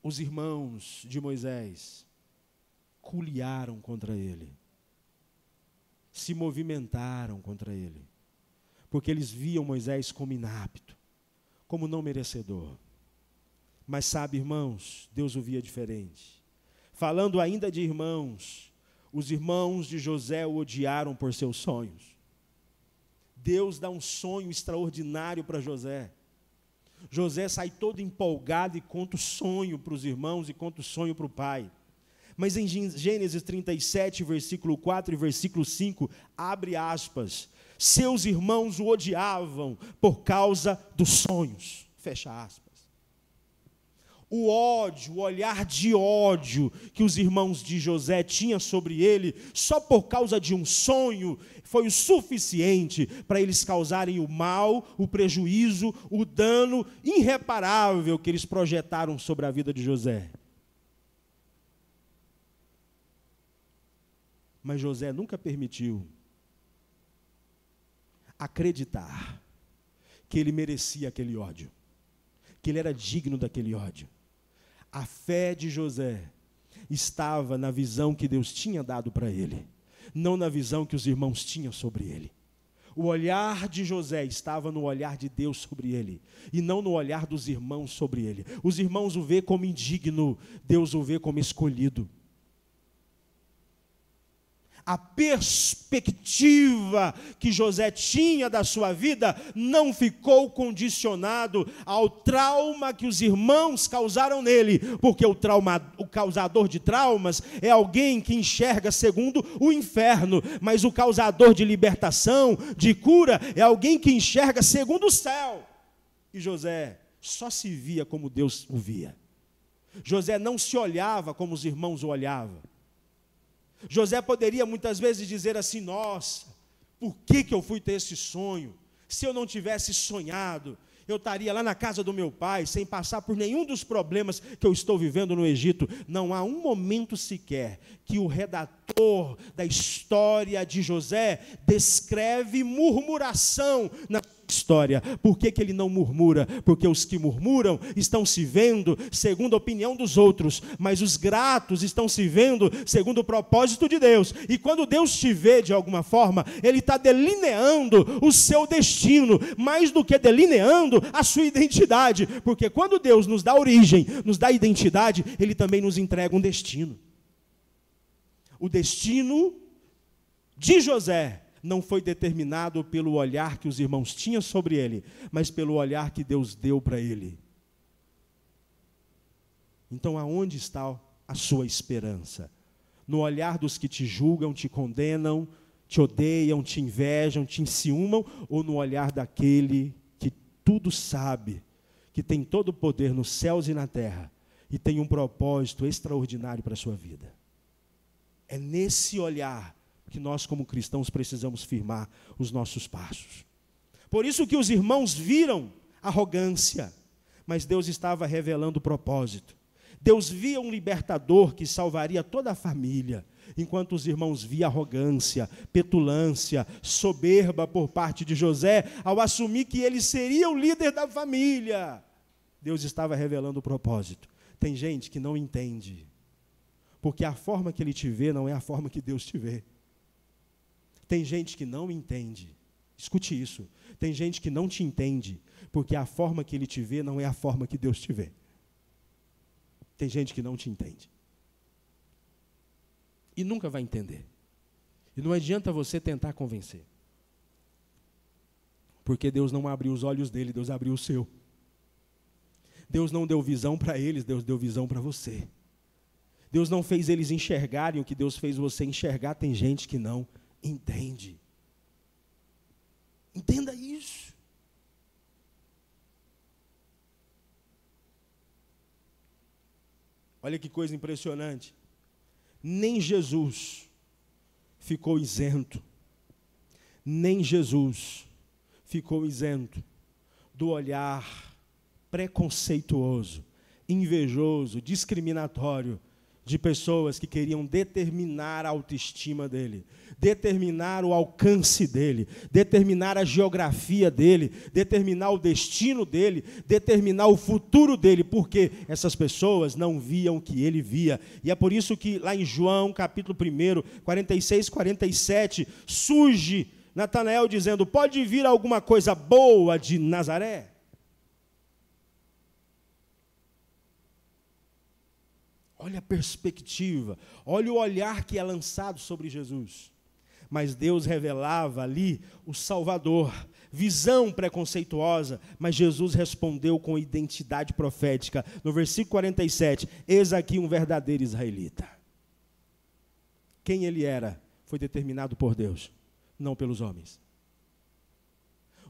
Os irmãos de Moisés culiaram contra ele, se movimentaram contra ele, porque eles viam Moisés como inapto, como não merecedor. Mas sabe, irmãos, Deus o via diferente. Falando ainda de irmãos, os irmãos de José o odiaram por seus sonhos. Deus dá um sonho extraordinário para José. José sai todo empolgado e conta o sonho para os irmãos e conta o sonho para o pai. Mas em Gênesis 37, versículo 4 e versículo 5, abre aspas, seus irmãos o odiavam por causa dos sonhos, fecha aspas. O ódio, o olhar de ódio que os irmãos de José tinham sobre ele, só por causa de um sonho, foi o suficiente para eles causarem o mal, o prejuízo, o dano irreparável que eles projetaram sobre a vida de José. Mas José nunca permitiu acreditar que ele merecia aquele ódio, que ele era digno daquele ódio. A fé de José estava na visão que Deus tinha dado para ele, não na visão que os irmãos tinham sobre ele. O olhar de José estava no olhar de Deus sobre ele, e não no olhar dos irmãos sobre ele. Os irmãos o vê como indigno, Deus o vê como escolhido. A perspectiva que José tinha da sua vida não ficou condicionado ao trauma que os irmãos causaram nele, porque o causador de traumas é alguém que enxerga segundo o inferno, mas o causador de libertação, de cura, é alguém que enxerga segundo o céu. E José só se via como Deus o via. José não se olhava como os irmãos o olhavam. José poderia muitas vezes dizer assim: nossa, por que eu fui ter esse sonho? Se eu não tivesse sonhado, eu estaria lá na casa do meu pai, sem passar por nenhum dos problemas que eu estou vivendo no Egito. Não há um momento sequer que o redator da história de José descreve murmuração na história. Por que ele não murmura? Porque os que murmuram estão se vendo segundo a opinião dos outros, mas os gratos estão se vendo segundo o propósito de Deus. E quando Deus te vê de alguma forma, Ele está delineando o seu destino, mais do que delineando a sua identidade, porque quando Deus nos dá origem, nos dá identidade, Ele também nos entrega um destino. O destino de José não foi determinado pelo olhar que os irmãos tinham sobre ele, mas pelo olhar que Deus deu para ele. Então, aonde está a sua esperança? No olhar dos que te julgam, te condenam, te odeiam, te invejam, te enciumam, ou no olhar daquele que tudo sabe, que tem todo o poder nos céus e na terra, e tem um propósito extraordinário para a sua vida? É nesse olhar que nós, como cristãos, precisamos firmar os nossos passos. Por isso que os irmãos viram arrogância, mas Deus estava revelando o propósito. Deus via um libertador que salvaria toda a família, enquanto os irmãos viam arrogância, petulância, soberba por parte de José, ao assumir que ele seria o líder da família. Deus estava revelando o propósito. Tem gente que não entende, porque a forma que ele te vê não é a forma que Deus te vê. Tem gente que não entende, escute isso, tem gente que não te entende, porque a forma que ele te vê não é a forma que Deus te vê. Tem gente que não te entende. E nunca vai entender. E não adianta você tentar convencer. Porque Deus não abriu os olhos dele, Deus abriu o seu. Deus não deu visão para eles, Deus deu visão para você. Deus não fez eles enxergarem o que Deus fez você enxergar. Tem gente que não entende. Entenda isso. Olha que coisa impressionante. Nem Jesus ficou isento. Nem Jesus ficou isento do olhar preconceituoso, invejoso, discriminatório de pessoas que queriam determinar a autoestima dele, determinar o alcance dele, determinar a geografia dele, determinar o destino dele, determinar o futuro dele, porque essas pessoas não viam o que ele via. E é por isso que lá em João, capítulo 1, 46, 47, surge Natanael dizendo: pode vir alguma coisa boa de Nazaré? Olha a perspectiva, olha o olhar que é lançado sobre Jesus. Mas Deus revelava ali o Salvador, visão preconceituosa, mas Jesus respondeu com identidade profética. No versículo 47, eis aqui um verdadeiro israelita. Quem ele era foi determinado por Deus, não pelos homens.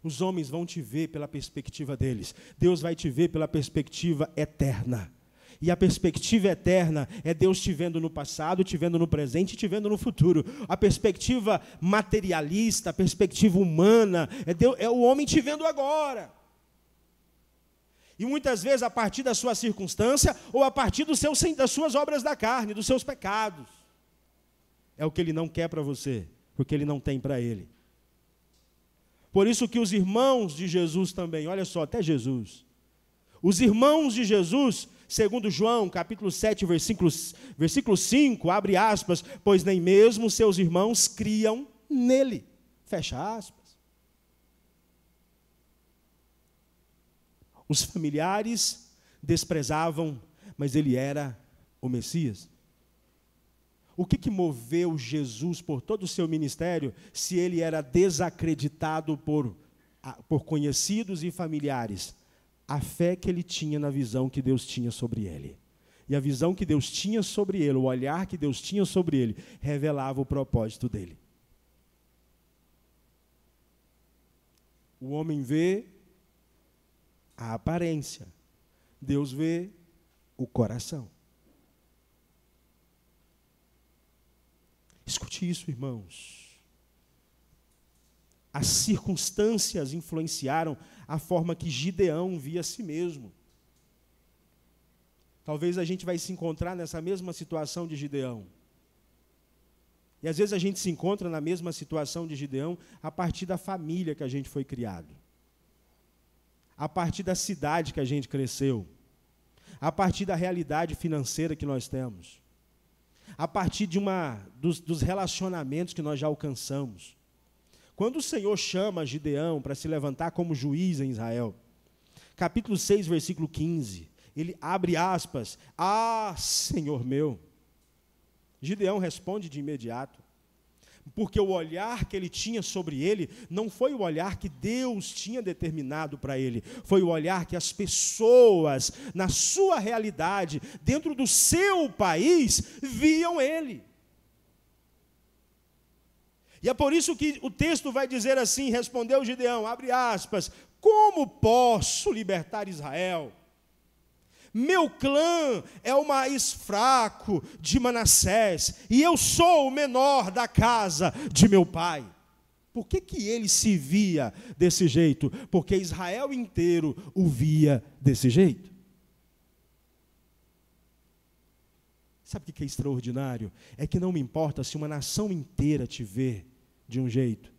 Os homens vão te ver pela perspectiva deles, Deus vai te ver pela perspectiva eterna. E a perspectiva eterna é Deus te vendo no passado, te vendo no presente e te vendo no futuro. A perspectiva materialista, a perspectiva humana, é o homem te vendo agora. E muitas vezes a partir da sua circunstância ou a partir das suas obras da carne, dos seus pecados. É o que ele não quer para você, porque ele não tem para ele. Por isso que os irmãos de Jesus também, olha só, até Jesus. Os irmãos de Jesus, segundo João, capítulo 7, versículo 5, abre aspas, pois nem mesmo seus irmãos criam nele, fecha aspas. Os familiares desprezavam, mas ele era o Messias. O que moveu Jesus por todo o seu ministério, se ele era desacreditado por conhecidos e familiares? A fé que ele tinha na visão que Deus tinha sobre ele. E a visão que Deus tinha sobre ele, o olhar que Deus tinha sobre ele, revelava o propósito dele. O homem vê a aparência, Deus vê o coração. Escute isso, irmãos. As circunstâncias influenciaram a forma que Gideão via a si mesmo. Talvez a gente vai se encontrar nessa mesma situação de Gideão. E às vezes a gente se encontra na mesma situação de Gideão a partir da família que a gente foi criado. A partir da cidade que a gente cresceu. A partir da realidade financeira que nós temos. A partir dos relacionamentos que nós já alcançamos. Quando o Senhor chama Gideão para se levantar como juiz em Israel, capítulo 6, versículo 15, ele abre aspas, Senhor meu. Gideão responde de imediato, porque o olhar que ele tinha sobre ele não foi o olhar que Deus tinha determinado para ele, foi o olhar que as pessoas, na sua realidade, dentro do seu país, viam ele. E é por isso que o texto vai dizer assim, respondeu Gideão, abre aspas, como posso libertar Israel? Meu clã é o mais fraco de Manassés, e eu sou o menor da casa de meu pai. Por que ele se via desse jeito? Porque Israel inteiro o via desse jeito. Sabe o que é extraordinário? É que não me importa se uma nação inteira te vê de um jeito.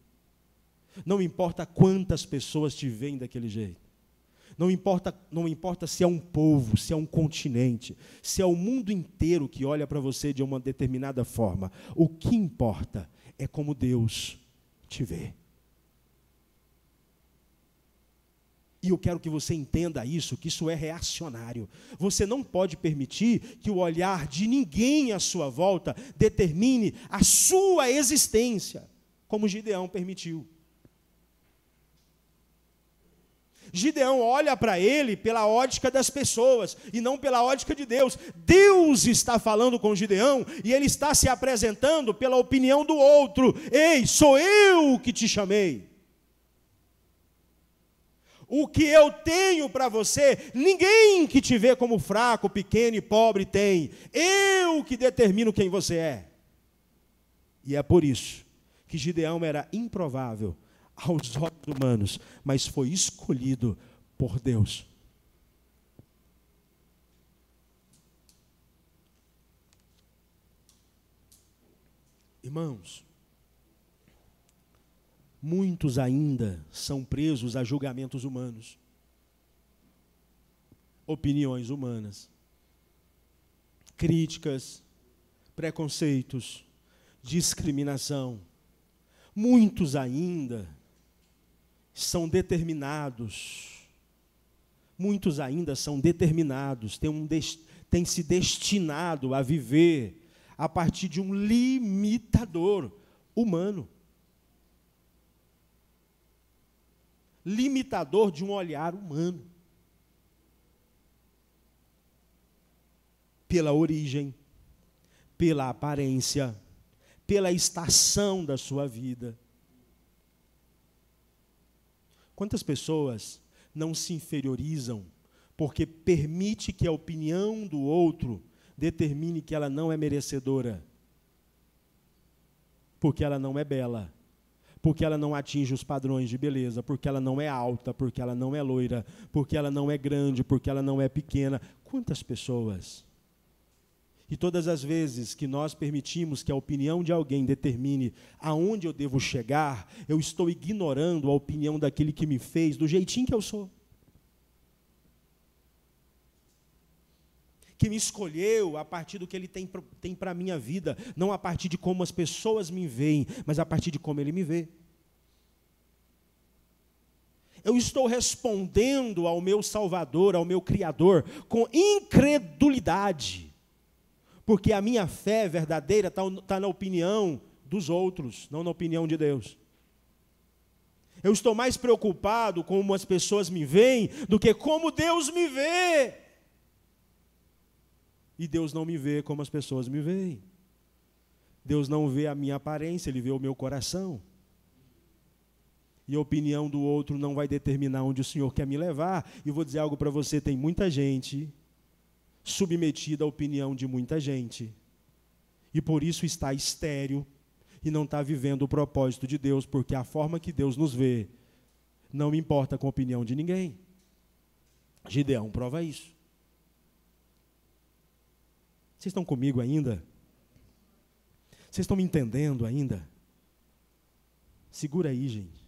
Não me importa quantas pessoas te veem daquele jeito. Não importa se é um povo, se é um continente, se é o mundo inteiro que olha para você de uma determinada forma. O que importa é como Deus te vê. E eu quero que você entenda isso, que isso é reacionário. Você não pode permitir que o olhar de ninguém à sua volta determine a sua existência, como Gideão permitiu. Gideão olha para ele pela ótica das pessoas e não pela ótica de Deus. Deus está falando com Gideão e ele está se apresentando pela opinião do outro. Ei, sou eu que te chamei. O que eu tenho para você, ninguém que te vê como fraco, pequeno e pobre tem. Eu que determino quem você é. E é por isso que Gideão era improvável aos olhos humanos, mas foi escolhido por Deus. Irmãos, muitos ainda são presos a julgamentos humanos, opiniões humanas, críticas, preconceitos, discriminação. Muitos ainda são determinados, têm se destinado a viver a partir de um limitador humano. Limitador de um olhar humano. Pela origem, pela aparência, pela estação da sua vida. Quantas pessoas não se inferiorizam porque permite que a opinião do outro determine que ela não é merecedora? Porque ela não é bela, porque ela não atinge os padrões de beleza, porque ela não é alta, porque ela não é loira, porque ela não é grande, porque ela não é pequena. Quantas pessoas? E todas as vezes que nós permitimos que a opinião de alguém determine aonde eu devo chegar, eu estou ignorando a opinião daquele que me fez do jeitinho que eu sou. Que me escolheu a partir do que ele tem para a minha vida, não a partir de como as pessoas me veem, mas a partir de como ele me vê. Eu estou respondendo ao meu Salvador, ao meu Criador, com incredulidade. Porque a minha fé verdadeira está na opinião dos outros, não na opinião de Deus. Eu estou mais preocupado com como as pessoas me veem do que como Deus me vê. E Deus não me vê como as pessoas me veem. Deus não vê a minha aparência, Ele vê o meu coração. E a opinião do outro não vai determinar onde o Senhor quer me levar. E vou dizer algo para você, tem muita gente submetida à opinião de muita gente. E por isso está estéril e não está vivendo o propósito de Deus, porque a forma que Deus nos vê não importa com a opinião de ninguém. Gideão prova isso. Vocês estão comigo ainda? Vocês estão me entendendo ainda? Segura aí, gente.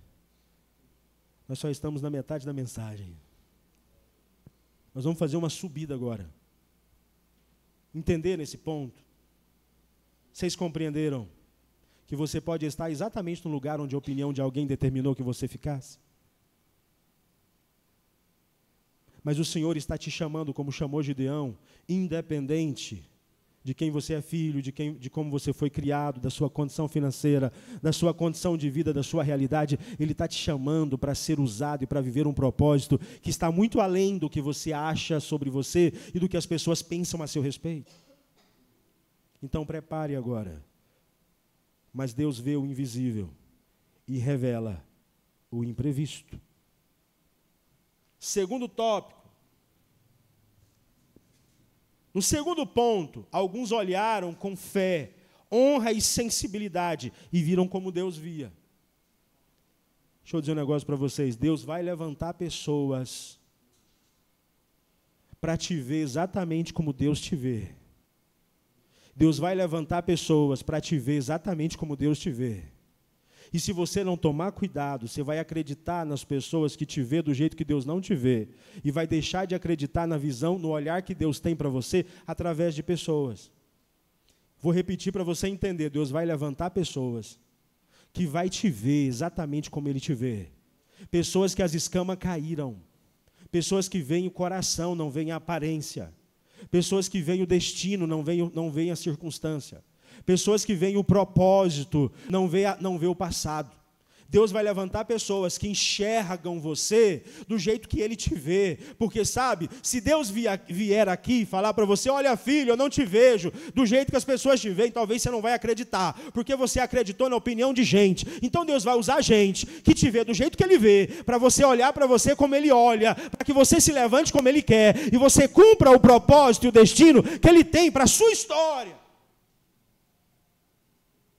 Nós só estamos na metade da mensagem. Nós vamos fazer uma subida agora. Entenderam esse ponto? Vocês compreenderam que você pode estar exatamente no lugar onde a opinião de alguém determinou que você ficasse? Mas o Senhor está te chamando, como chamou Gideão, independente de quem você é filho, de como você foi criado, da sua condição financeira, da sua condição de vida, da sua realidade. Ele está te chamando para ser usado e para viver um propósito que está muito além do que você acha sobre você e do que as pessoas pensam a seu respeito. Então prepare agora. Mas Deus vê o invisível e revela o imprevisto. Segundo tópico. No segundo ponto, alguns olharam com fé, honra e sensibilidade e viram como Deus via. Deixa eu dizer um negócio para vocês. Deus vai levantar pessoas para te ver exatamente como Deus te vê. Deus vai levantar pessoas para te ver exatamente como Deus te vê. E se você não tomar cuidado, você vai acreditar nas pessoas que te vê do jeito que Deus não te vê. E vai deixar de acreditar na visão, no olhar que Deus tem para você, através de pessoas. Vou repetir para você entender. Deus vai levantar pessoas que vai te ver exatamente como Ele te vê. Pessoas que as escamas caíram. Pessoas que veem o coração, não veem a aparência. Pessoas que veem o destino, não veem a circunstância. Pessoas que veem o propósito, não vê o passado. Deus vai levantar pessoas que enxergam você do jeito que Ele te vê. Porque sabe, se Deus vier aqui e falar para você, olha filho, eu não te vejo do jeito que as pessoas te veem, talvez você não vai acreditar, porque você acreditou na opinião de gente. Então Deus vai usar gente que te vê do jeito que Ele vê, para você olhar para você como Ele olha, para que você se levante como Ele quer, e você cumpra o propósito e o destino que Ele tem para a sua história.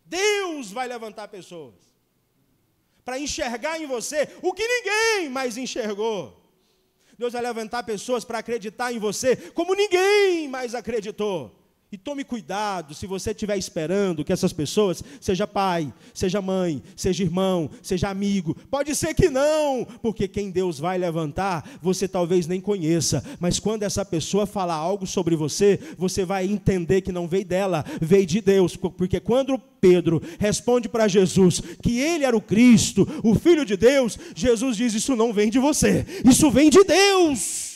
Deus vai levantar pessoas para enxergar em você o que ninguém mais enxergou. Deus vai levantar pessoas para acreditar em você como ninguém mais acreditou. E tome cuidado se você estiver esperando que essas pessoas, seja pai, seja mãe, seja irmão, seja amigo. Pode ser que não, porque quem Deus vai levantar, você talvez nem conheça. Mas quando essa pessoa falar algo sobre você, você vai entender que não veio dela, veio de Deus. Porque quando Pedro responde para Jesus que ele era o Cristo, o Filho de Deus, Jesus diz, isso não vem de você, isso vem de Deus.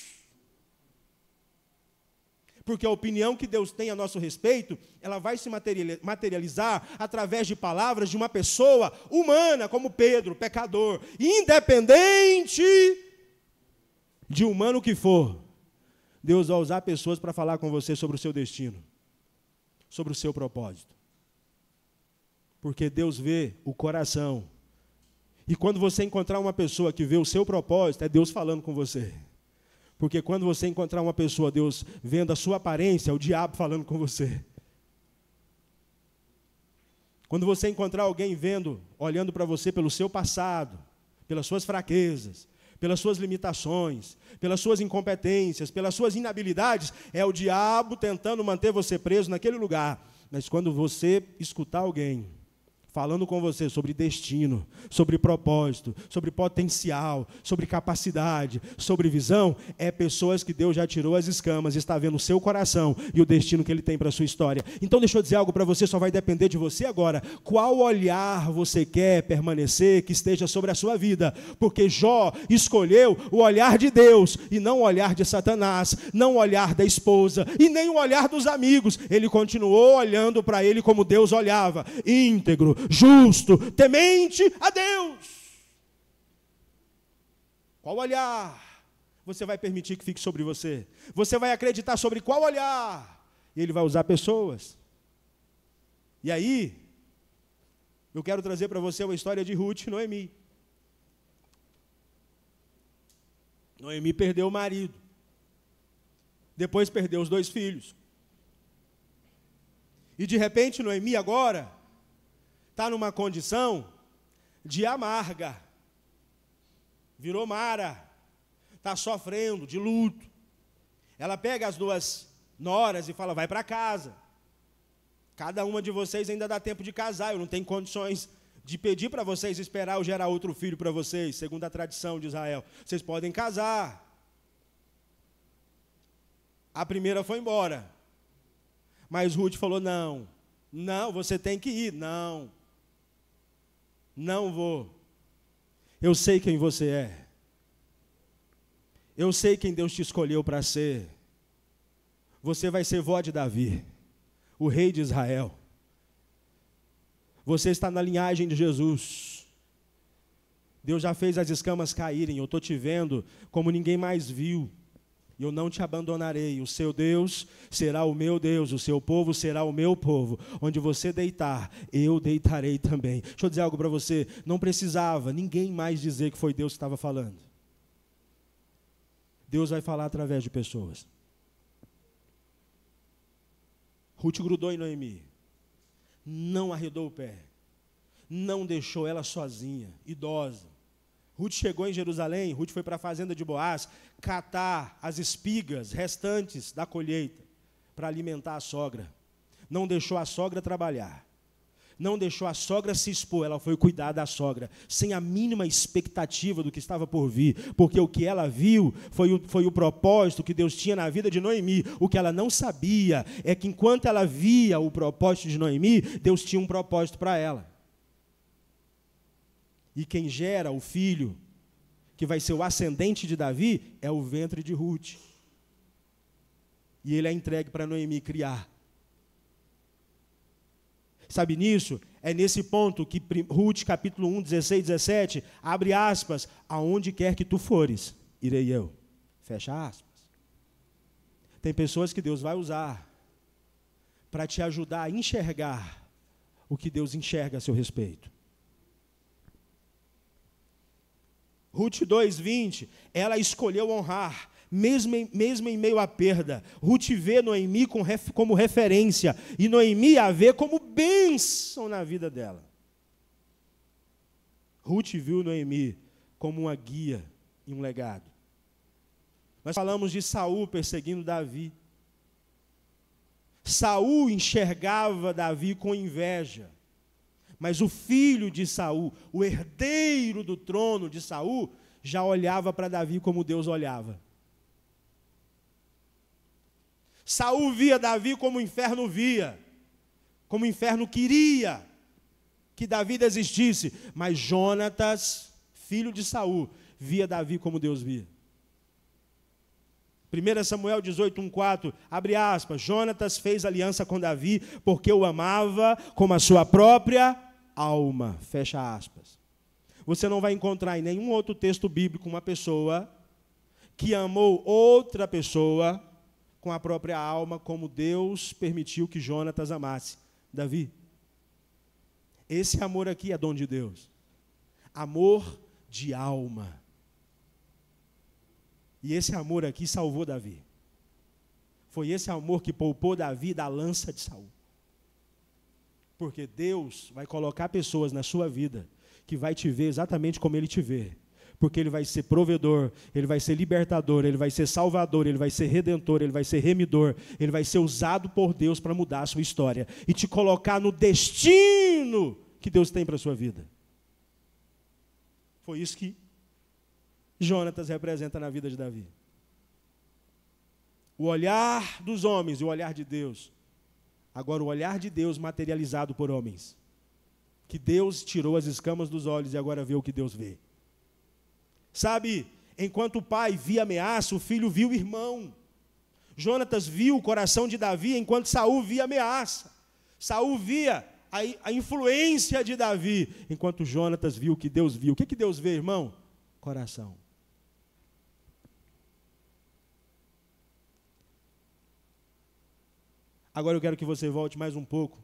Porque a opinião que Deus tem a nosso respeito, ela vai se materializar através de palavras de uma pessoa humana, como Pedro, pecador, independente de humano que for. Deus vai usar pessoas para falar com você sobre o seu destino, sobre o seu propósito. Porque Deus vê o coração. E quando você encontrar uma pessoa que vê o seu propósito, é Deus falando com você. Porque quando você encontrar uma pessoa, Deus vendo a sua aparência, é o diabo falando com você. Quando você encontrar alguém olhando para você pelo seu passado, pelas suas fraquezas, pelas suas limitações, pelas suas incompetências, pelas suas inabilidades, é o diabo tentando manter você preso naquele lugar. Mas quando você escutar alguém falando com você sobre destino, sobre propósito, sobre potencial, sobre capacidade, sobre visão, é pessoas que Deus já tirou as escamas, está vendo o seu coração e o destino que Ele tem para a sua história. Então deixa eu dizer algo para você, só vai depender de você agora. Qual olhar você quer permanecer que esteja sobre a sua vida? Porque Jó escolheu o olhar de Deus e não o olhar de Satanás, não o olhar da esposa e nem o olhar dos amigos. Ele continuou olhando para ele como Deus olhava, íntegro, justo, temente a Deus. Qual olhar você vai permitir que fique sobre você? Você vai acreditar sobre qual olhar? E Ele vai usar pessoas. E aí, eu quero trazer para você uma história de Ruth e Noemi. Noemi perdeu o marido. Depois perdeu os 2 filhos. E de repente Noemi agora está numa condição de amarga. Virou Mara. Está sofrendo de luto. Ela pega as 2 noras e fala, vai para casa. Cada uma de vocês ainda dá tempo de casar. Eu não tenho condições de pedir para vocês esperar eu gerar outro filho para vocês, segundo a tradição de Israel. Vocês podem casar. A primeira foi embora. Mas Ruth falou, não, você tem que ir. Não vou. Eu sei quem você é. Eu sei quem Deus te escolheu para ser. Você vai ser vó de Davi, o rei de Israel. Você está na linhagem de Jesus. Deus já fez as escamas caírem. Eu estou te vendo como ninguém mais viu. E eu não te abandonarei. O seu Deus será o meu Deus. O seu povo será o meu povo. Onde você deitar, eu deitarei também. Deixa eu dizer algo para você. Não precisava ninguém mais dizer que foi Deus que estava falando. Deus vai falar através de pessoas. Ruth grudou em Noemi. Não arredou o pé. Não deixou ela sozinha, idosa. Ruth chegou em Jerusalém, Ruth foi para a fazenda de Boaz catar as espigas restantes da colheita para alimentar a sogra. Não deixou a sogra trabalhar. Não deixou a sogra se expor, ela foi cuidar da sogra, sem a mínima expectativa do que estava por vir, porque o que ela viu foi o propósito que Deus tinha na vida de Noemi. O que ela não sabia é que enquanto ela via o propósito de Noemi, Deus tinha um propósito para ela. E quem gera o filho, que vai ser o ascendente de Davi, é o ventre de Ruth. E ele é entregue para Noemi criar. Sabe nisso? É nesse ponto que Ruth, capítulo 1, 16, 17, abre aspas, aonde quer que tu fores, irei eu. Fecha aspas. Tem pessoas que Deus vai usar para te ajudar a enxergar o que Deus enxerga a seu respeito. Ruth 2:20, ela escolheu honrar, mesmo em meio à perda. Ruth vê Noemi como referência, e Noemi a vê como bênção na vida dela. Ruth viu Noemi como uma guia e um legado. Nós falamos de Saul perseguindo Davi. Saul enxergava Davi com inveja. Mas o filho de Saul, o herdeiro do trono de Saul, já olhava para Davi como Deus olhava. Saul via Davi como o inferno via, como o inferno queria que Davi desistisse. Mas Jonatas, filho de Saul, via Davi como Deus via. 1 Samuel 18:1-4, abre aspas, Jonatas fez aliança com Davi porque o amava como a sua própria alma, fecha aspas. Você não vai encontrar em nenhum outro texto bíblico uma pessoa que amou outra pessoa com a própria alma, como Deus permitiu que Jonatas amasse Davi. Esse amor aqui é dom de Deus. Amor de alma. E esse amor aqui salvou Davi. Foi esse amor que poupou Davi da lança de Saul. Porque Deus vai colocar pessoas na sua vida que vai te ver exatamente como Ele te vê. Porque Ele vai ser provedor, Ele vai ser libertador, Ele vai ser salvador, Ele vai ser redentor, Ele vai ser remidor. Ele vai ser usado por Deus para mudar a sua história e te colocar no destino que Deus tem para a sua vida. Foi isso que Jonatas representa na vida de Davi. O olhar dos homens e o olhar de Deus. Agora, o olhar de Deus materializado por homens. Que Deus tirou as escamas dos olhos e agora vê o que Deus vê. Sabe, enquanto o pai via ameaça, o filho viu o irmão. Jonatas viu o coração de Davi, enquanto Saul via ameaça. Saul via a influência de Davi, enquanto Jonatas viu o que Deus viu. O que Deus vê, irmão? Coração. Agora eu quero que você volte mais um pouco,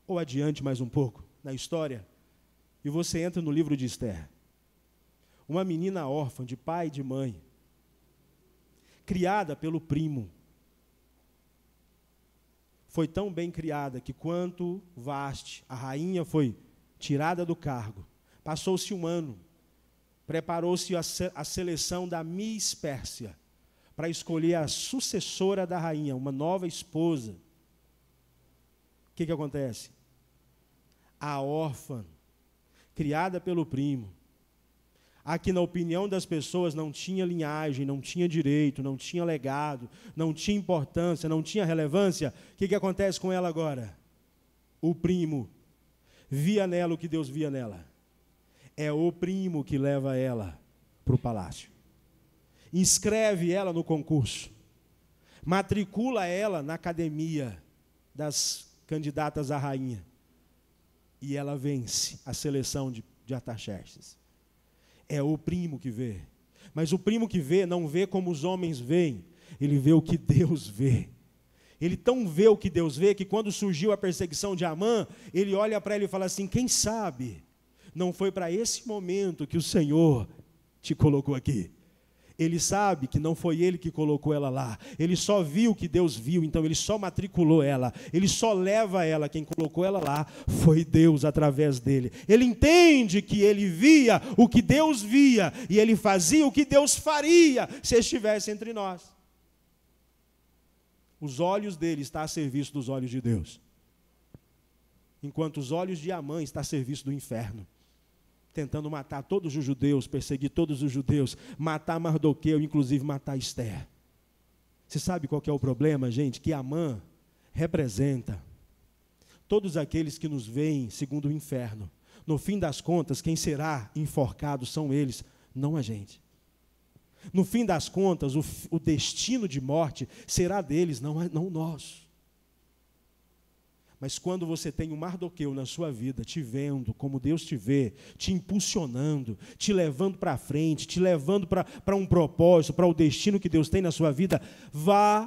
ou adiante mais um pouco, na história, e você entra no livro de Esther. Uma menina órfã, de pai e de mãe, criada pelo primo. Foi tão bem criada que quando Vaste, a rainha, foi tirada do cargo, passou-se um ano, preparou-se a seleção da Miss Pérsia, para escolher a sucessora da rainha, uma nova esposa. O que acontece? A órfã, criada pelo primo, a que na opinião das pessoas não tinha linhagem, não tinha direito, não tinha legado, não tinha importância, não tinha relevância, o que acontece com ela agora? O primo via nela o que Deus via nela. É o primo que leva ela para o palácio. Inscreve ela no concurso, matricula ela na academia das candidatas à rainha, e ela vence a seleção de Artaxerxes. É o primo que vê, mas o primo que vê não vê como os homens veem, ele vê o que Deus vê. Ele tão vê o que Deus vê, que quando surgiu a perseguição de Amã, ele olha para ela e fala assim, quem sabe, não foi para esse momento que o Senhor te colocou aqui. Ele sabe que não foi ele que colocou ela lá. Ele só viu o que Deus viu, então ele só matriculou ela. Ele só leva ela, quem colocou ela lá foi Deus através dele. Ele entende que ele via o que Deus via e ele fazia o que Deus faria se estivesse entre nós. Os olhos dele estão a serviço dos olhos de Deus. Enquanto os olhos de Amã estão a serviço do inferno. Tentando matar todos os judeus, perseguir todos os judeus, matar Mardoqueu, inclusive matar Esther. Você sabe qual que é o problema, gente? Que Amã representa todos aqueles que nos veem segundo o inferno. No fim das contas, quem será enforcado são eles, não a gente. No fim das contas, o destino de morte será deles, não nós. Mas quando você tem um Mardoqueu na sua vida, te vendo como Deus te vê, te impulsionando, te levando para frente, te levando para um propósito, para o destino que Deus tem na sua vida, valorize.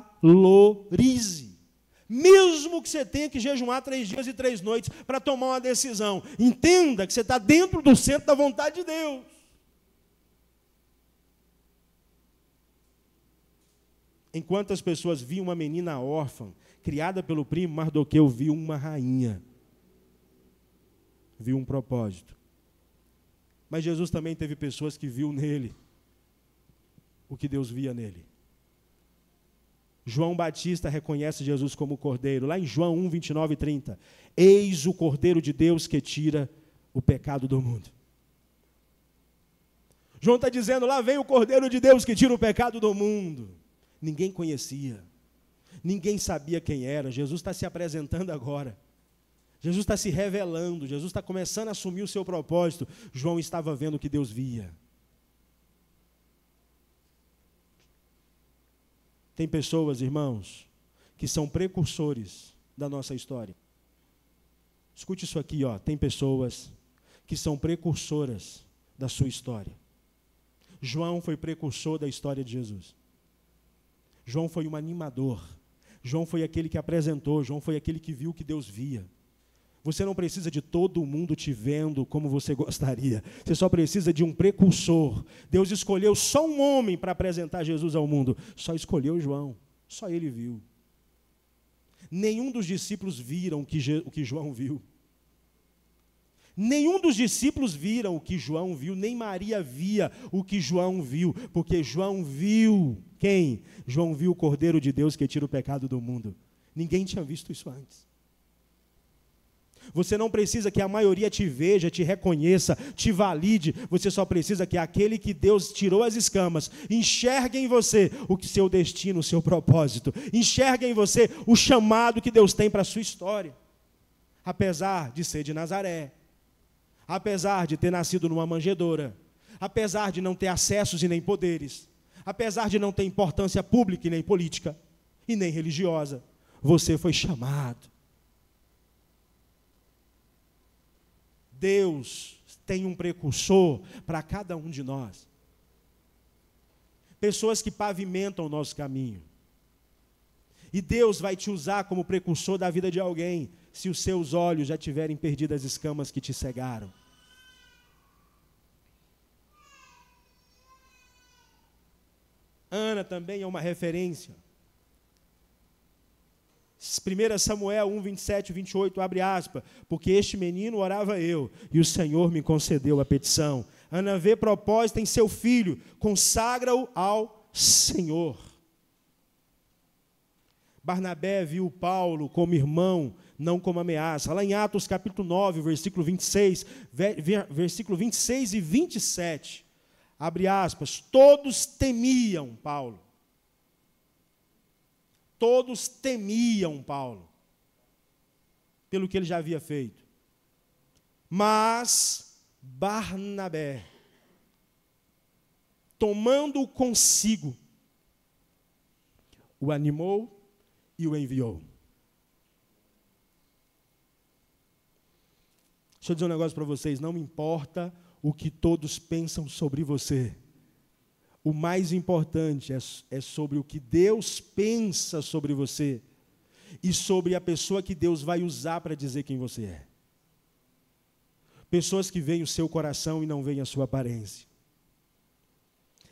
Mesmo que você tenha que jejuar 3 dias e 3 noites para tomar uma decisão, entenda que você está dentro do centro da vontade de Deus. Enquanto as pessoas viam uma menina órfã, criada pelo primo, Mardoqueu viu uma rainha. Viu um propósito. Mas Jesus também teve pessoas que viu nele o que Deus via nele. João Batista reconhece Jesus como Cordeiro. Lá em João 1, 29 e 30. Eis o Cordeiro de Deus que tira o pecado do mundo. João está dizendo, lá vem o Cordeiro de Deus que tira o pecado do mundo. Ninguém conhecia, ninguém sabia quem era. Jesus está se apresentando agora, Jesus está se revelando, Jesus está começando a assumir o seu propósito. João estava vendo o que Deus via. Tem pessoas, irmãos, que são precursores da nossa história. Escute isso aqui, ó. Tem pessoas que são precursoras da sua história. João foi precursor da história de Jesus. João foi um animador. João foi aquele que apresentou. João foi aquele que viu o que Deus via. Você não precisa de todo mundo te vendo como você gostaria. Você só precisa de um precursor. Deus escolheu só um homem para apresentar Jesus ao mundo. Só escolheu João. Só ele viu. Nenhum dos discípulos viram o que João viu. Nenhum dos discípulos viram o que João viu, nem Maria via o que João viu, porque João viu quem? João viu o Cordeiro de Deus que tira o pecado do mundo. Ninguém tinha visto isso antes. Você não precisa que a maioria te veja, te reconheça, te valide. Você só precisa que aquele que Deus tirou as escamas enxergue em você o seu destino, o seu propósito. Enxergue em você o chamado que Deus tem para a sua história. Apesar de ser de Nazaré, apesar de ter nascido numa manjedoura, apesar de não ter acessos e nem poderes, apesar de não ter importância pública e nem política, e nem religiosa, você foi chamado. Deus tem um precursor para cada um de nós. Pessoas que pavimentam o nosso caminho. E Deus vai te usar como precursor da vida de alguém, se os seus olhos já tiverem perdido as escamas que te cegaram. Ana também é uma referência. 1 Samuel 1, 27 e 28, abre aspas, porque este menino orava eu, e o Senhor me concedeu a petição. Ana vê propósito em seu filho, consagra-o ao Senhor. Barnabé viu Paulo como irmão, não como ameaça. Lá em Atos capítulo 9, versículo 26 e 27, abre aspas, todos temiam Paulo. Todos temiam Paulo, pelo que ele já havia feito. Mas Barnabé, tomando-o consigo, o animou e o enviou. Deixa eu dizer um negócio para vocês, não importa o que todos pensam sobre você. O mais importante é sobre o que Deus pensa sobre você e sobre a pessoa que Deus vai usar para dizer quem você é. Pessoas que veem o seu coração e não veem a sua aparência.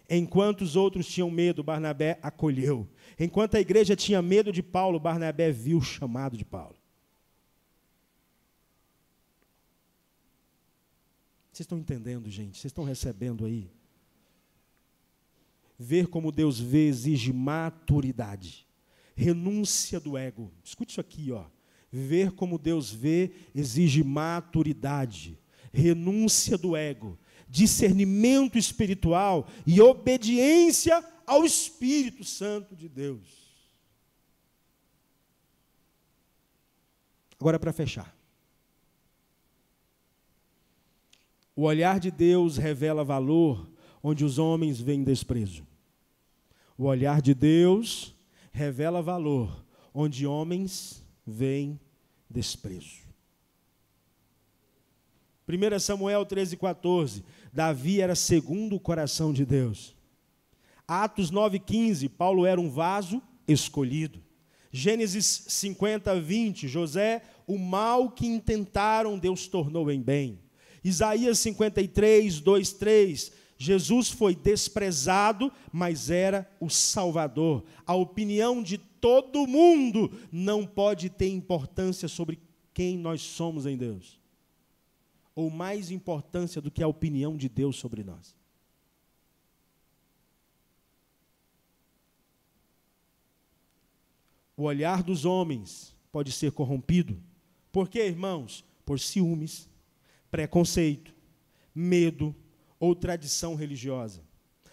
Enquanto os outros tinham medo, Barnabé acolheu. Enquanto a igreja tinha medo de Paulo, Barnabé viu o chamado de Paulo. Vocês estão entendendo, gente? Vocês estão recebendo aí? Ver como Deus vê exige maturidade, renúncia do ego. Escute isso aqui, ó. Ver como Deus vê exige maturidade, renúncia do ego, discernimento espiritual e obediência ao Espírito Santo de Deus. Agora, para fechar. O olhar de Deus revela valor onde os homens veem desprezo. O olhar de Deus revela valor onde homens veem desprezo. 1 Samuel 13:14, Davi era segundo o coração de Deus. Atos 9:15, Paulo era um vaso escolhido. Gênesis 50:20, José, o mal que intentaram, Deus tornou em bem. Isaías 53:2-3, Jesus foi desprezado, mas era o Salvador. A opinião de todo mundo não pode ter importância sobre quem nós somos em Deus. Ou mais importância do que a opinião de Deus sobre nós. O olhar dos homens pode ser corrompido. Por quê, irmãos? Por ciúmes, preconceito, medo ou tradição religiosa.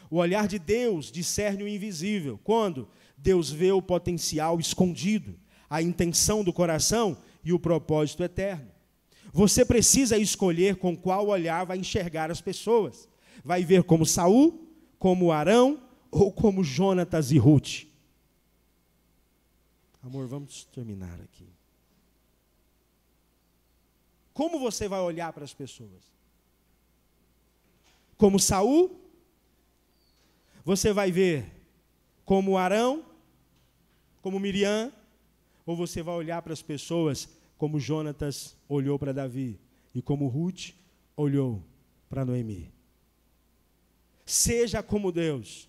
O olhar de Deus discerne o invisível. Quando? Deus vê o potencial escondido, a intenção do coração e o propósito eterno. Você precisa escolher com qual olhar vai enxergar as pessoas. Vai ver como Saul, como Arão ou como Jonatas e Ruth. Amor, vamos terminar aqui. Como você vai olhar para as pessoas? Como Saul? Você vai ver como Arão? Como Miriam? Ou você vai olhar para as pessoas como Jonatas olhou para Davi e como Ruth olhou para Noemi? Seja como Deus.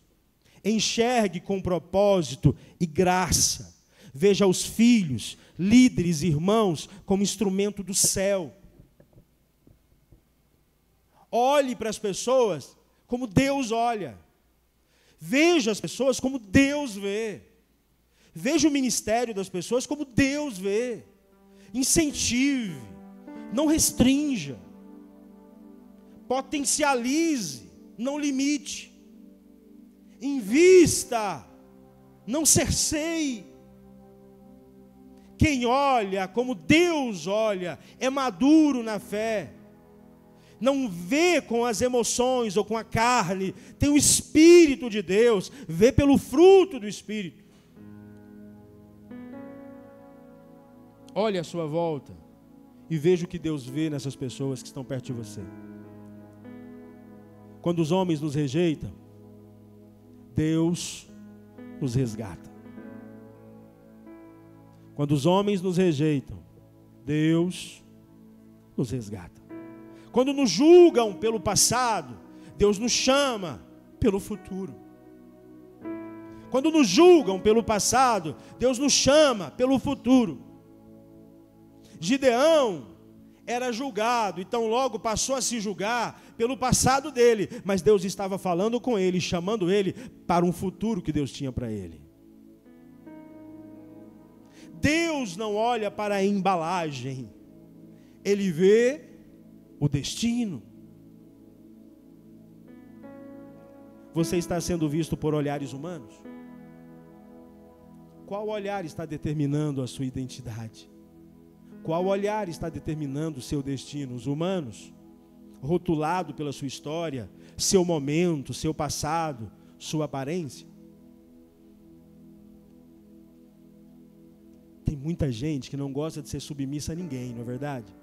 Enxergue com propósito e graça. Veja os filhos, líderes, irmãos, como instrumento do céu. Olhe para as pessoas como Deus olha. Veja as pessoas como Deus vê. Veja o ministério das pessoas como Deus vê. Incentive, Não restrinja. Potencialize, não limite. Invista, não cerceie. Quem olha como Deus olha, é maduro na fé. Não vê com as emoções ou com a carne, tem o Espírito de Deus, vê pelo fruto do Espírito. Olhe à sua volta e veja o que Deus vê nessas pessoas que estão perto de você. Quando os homens nos rejeitam, Deus nos resgata. Quando os homens nos rejeitam, Deus nos resgata. Quando nos julgam pelo passado, Deus nos chama pelo futuro. Quando nos julgam pelo passado, Deus nos chama pelo futuro. Gideão era julgado, então logo passou a se julgar pelo passado dele, mas Deus estava falando com ele, chamando ele para um futuro que Deus tinha para ele. Deus não olha para a embalagem, Ele vê o destino. Você está sendo visto por olhares humanos? Qual olhar está determinando a sua identidade? Qual olhar está determinando o seu destino? Os humanos? Rotulado pela sua história, seu momento, seu passado, sua aparência? Tem muita gente que não gosta de ser submissa a ninguém, não é verdade?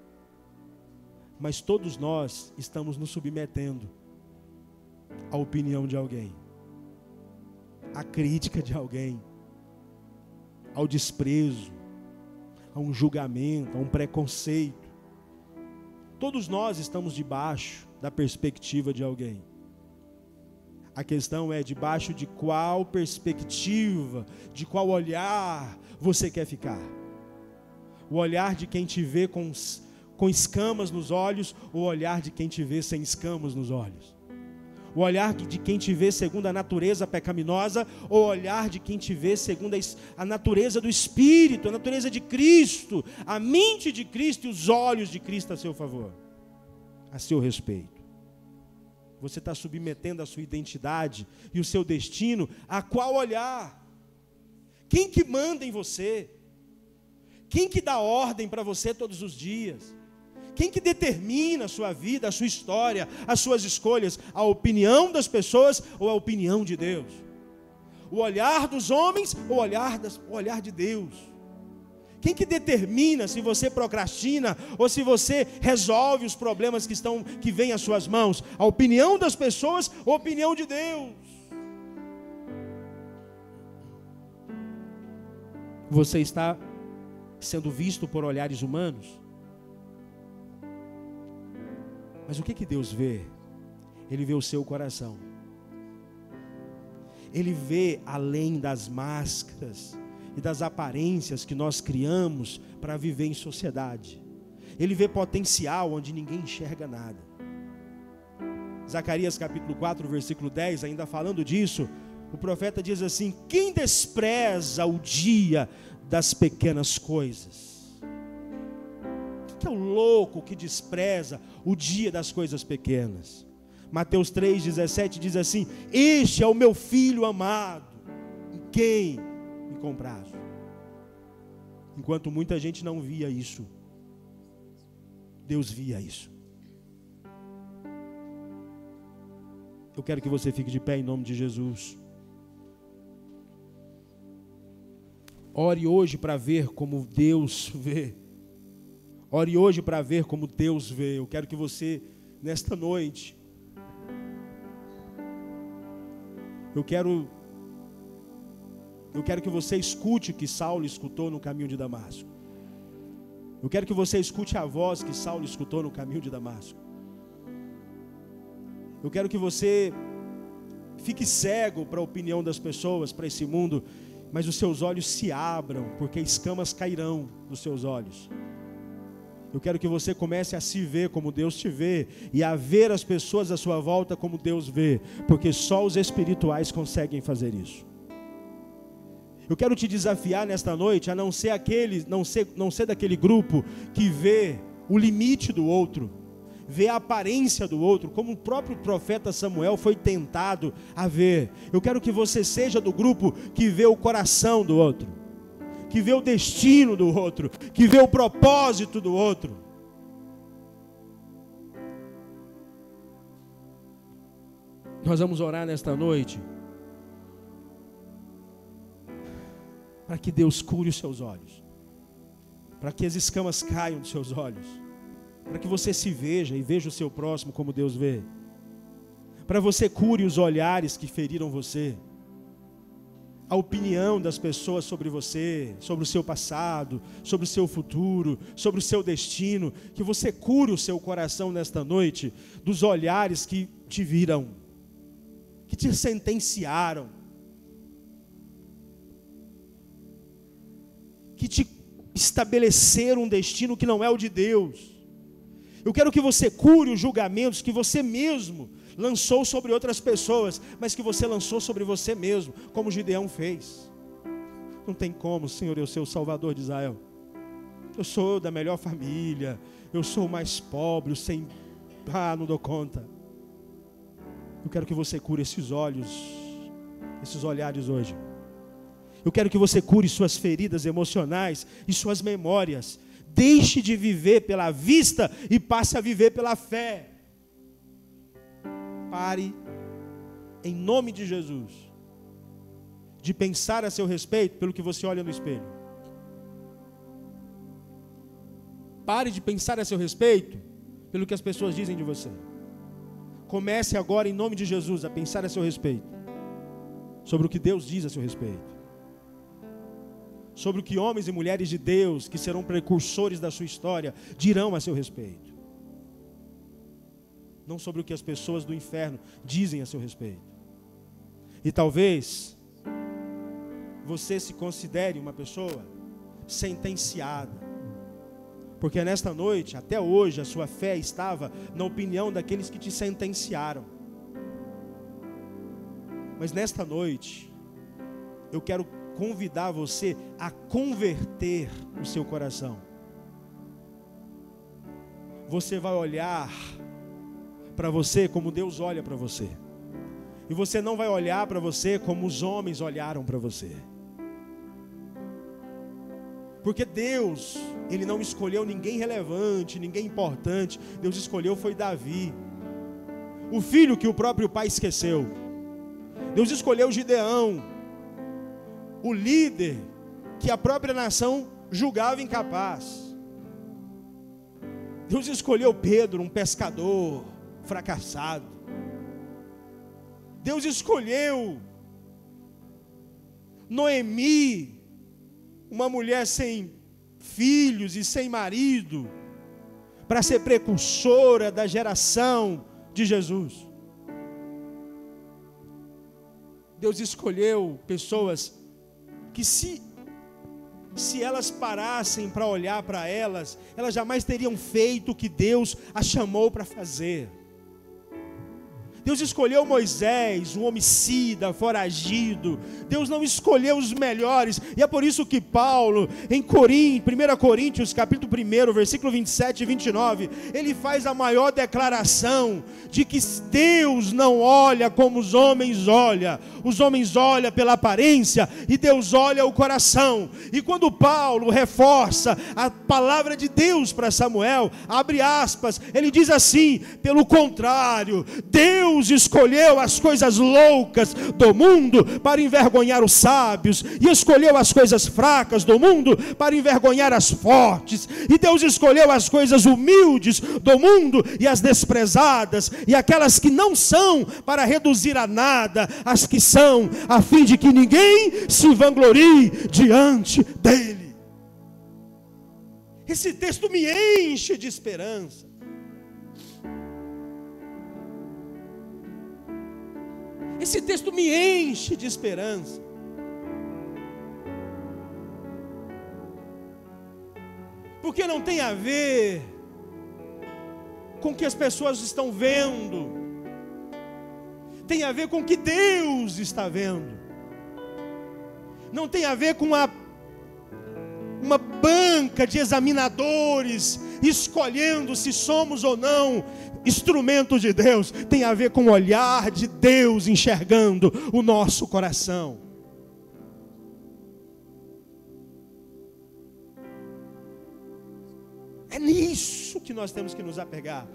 Mas todos nós estamos nos submetendo à opinião de alguém, à crítica de alguém, ao desprezo, a um julgamento, a um preconceito. Todos nós estamos debaixo da perspectiva de alguém. A questão é debaixo de qual perspectiva, de qual olhar você quer ficar. O olhar de quem te vê com escamas nos olhos, ou o olhar de quem te vê sem escamas nos olhos. O olhar de quem te vê segundo a natureza pecaminosa, ou o olhar de quem te vê segundo a natureza do Espírito, a natureza de Cristo, a mente de Cristo e os olhos de Cristo a seu favor, a seu respeito. Você está submetendo a sua identidade e o seu destino a qual olhar? Quem que manda em você? Quem que dá ordem para você todos os dias? Quem que determina a sua vida, a sua história, as suas escolhas? A opinião das pessoas ou a opinião de Deus? O olhar dos homens ou o olhar de Deus? Quem que determina se você procrastina ou se você resolve os problemas que vêm às suas mãos? A opinião das pessoas ou a opinião de Deus? Você está sendo visto por olhares humanos? Mas o que Deus vê? Ele vê o seu coração. Ele vê além das máscaras e das aparências que nós criamos para viver em sociedade. Ele vê potencial onde ninguém enxerga nada. Zacarias capítulo 4, versículo 10, ainda falando disso, o profeta diz assim: quem despreza o dia das pequenas coisas? Quem é o louco que despreza o dia das coisas pequenas? Mateus 3,17 diz assim: este é o meu filho amado, em quem me comprazo. Enquanto muita gente não via isso, Deus via isso. Eu quero que você fique de pé em nome de Jesus. Ore hoje para ver como Deus vê. Ore hoje para ver como Deus vê. Eu quero que você, nesta noite, eu quero que você escute o que Saulo escutou no caminho de Damasco. Eu quero que você escute a voz que Saulo escutou no caminho de Damasco. Eu quero que você fique cego para a opinião das pessoas, para esse mundo, mas os seus olhos se abram, porque escamas cairão dos seus olhos. Eu quero que você comece a se ver como Deus te vê, e a ver as pessoas à sua volta como Deus vê, porque só os espirituais conseguem fazer isso. Eu quero te desafiar nesta noite a não ser daquele grupo que vê o limite do outro, ver a aparência do outro, como o próprio profeta Samuel foi tentado a ver. Eu quero que você seja do grupo que vê o coração do outro, que vê o destino do outro, que vê o propósito do outro. Nós vamos orar nesta noite para que Deus cure os seus olhos, para que as escamas caiam dos seus olhos, para que você se veja e veja o seu próximo como Deus vê, para você cure os olhares que feriram você, a opinião das pessoas sobre você, sobre o seu passado, sobre o seu futuro, sobre o seu destino, que você cure o seu coração nesta noite dos olhares que te viram, que te sentenciaram, que te estabeleceram um destino que não é o de Deus. Eu quero que você cure os julgamentos que você mesmo lançou sobre outras pessoas, mas que você lançou sobre você mesmo, como Gideão fez. Não tem como, Senhor, eu ser o Salvador de Israel. Eu sou da melhor família, eu sou o mais pobre, sem... não dou conta. Eu quero que você cure esses olhos, esses olhares hoje. Eu quero que você cure suas feridas emocionais e suas memórias. Deixe de viver pela vista e passe a viver pela fé. Pare, em nome de Jesus, de pensar a seu respeito pelo que você olha no espelho. Pare de pensar a seu respeito pelo que as pessoas dizem de você. Comece agora, em nome de Jesus, a pensar a seu respeito sobre o que Deus diz a seu respeito, sobre o que homens e mulheres de Deus, que serão precursores da sua história, dirão a seu respeito. Não sobre o que as pessoas do inferno dizem a seu respeito. E talvez você se considere uma pessoa sentenciada, porque nesta noite, até hoje, a sua fé estava na opinião daqueles que te sentenciaram. Mas nesta noite, eu quero convidar você a converter o seu coração. Você vai olhar para você como Deus olha para você. E você não vai olhar para você como os homens olharam para você. Porque Deus, Ele não escolheu ninguém relevante, ninguém importante. Deus escolheu foi Davi, o filho que o próprio pai esqueceu. Deus escolheu Gideão, o líder que a própria nação julgava incapaz. Deus escolheu Pedro, um pescador fracassado. Deus escolheu Noemi, uma mulher sem filhos e sem marido, para ser precursora da geração de Jesus. Deus escolheu pessoas que se elas parassem para olhar para elas, elas jamais teriam feito o que Deus as chamou para fazer. Deus escolheu Moisés, um homicida, foragido. Deus não escolheu os melhores. E é por isso que Paulo, em 1 Coríntios, capítulo 1, versículo 27 e 29, ele faz a maior declaração de que Deus não olha como os homens olham. Os homens olham pela aparência e Deus olha o coração. E quando Paulo reforça a palavra de Deus para Samuel, abre aspas, ele diz assim: pelo contrário, Deus escolheu as coisas loucas do mundo para envergonhar os sábios, e escolheu as coisas fracas do mundo para envergonhar as fortes, e Deus escolheu as coisas humildes do mundo e as desprezadas, e aquelas que não são, para reduzir a nada as que são, a fim de que ninguém se vanglorie diante dele. Esse texto me enche de esperança. Esse texto me enche de esperança. Porque não tem a ver com o que as pessoas estão vendo. Tem a ver com o que Deus está vendo. Não tem a ver com uma banca de examinadores escolhendo se somos ou não instrumentos de Deus. Tem a ver com o olhar de Deus enxergando o nosso coração. É nisso que nós temos que nos apegar.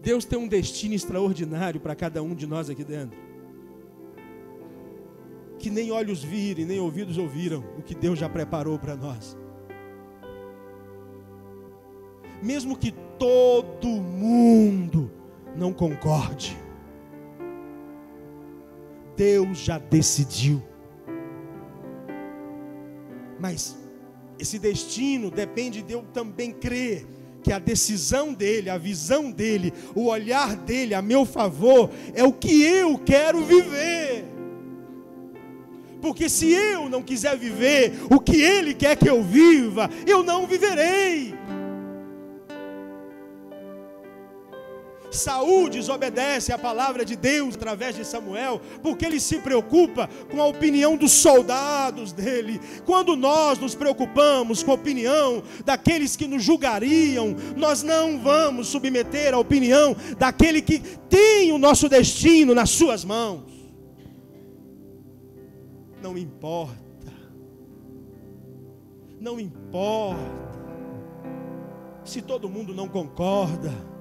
Deus tem um destino extraordinário para cada um de nós aqui dentro. Que nem olhos viram, nem ouvidos ouviram o que Deus já preparou para nós. Mesmo que todo mundo não concorde, Deus já decidiu. Mas esse destino depende de eu também crer que a decisão dele, a visão dele, o olhar dele a meu favor é o que eu quero viver. Porque se eu não quiser viver o que ele quer que eu viva, eu não viverei. Saul desobedece à palavra de Deus através de Samuel, porque ele se preocupa com a opinião dos soldados dele. Quando nós nos preocupamos com a opinião daqueles que nos julgariam, nós não vamos submeter a opinião daquele que tem o nosso destino nas suas mãos. Não importa, não importa se todo mundo não concorda.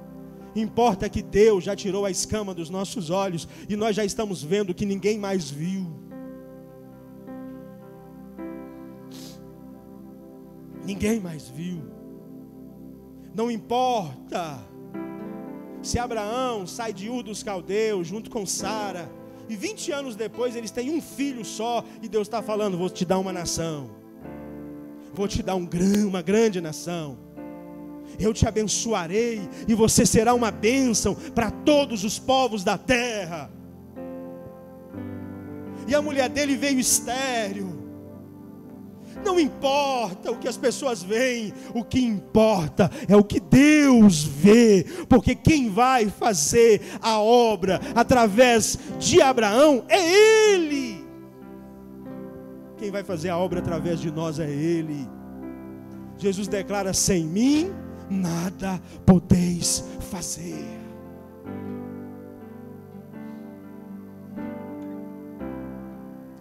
Importa que Deus já tirou a escama dos nossos olhos e nós já estamos vendo que ninguém mais viu. Ninguém mais viu. Não importa se Abraão sai de Ur dos Caldeus junto com Sara e 20 anos depois eles têm um filho só e Deus está falando: vou te dar uma nação, vou te dar uma grande nação. Eu te abençoarei e você será uma bênção para todos os povos da terra. E a mulher dele veio estéril. Não importa o que as pessoas veem, o que importa é o que Deus vê, porque quem vai fazer a obra através de Abraão é Ele. Quem vai fazer a obra através de nós é Ele. Jesus declara: sem mim nada podeis fazer.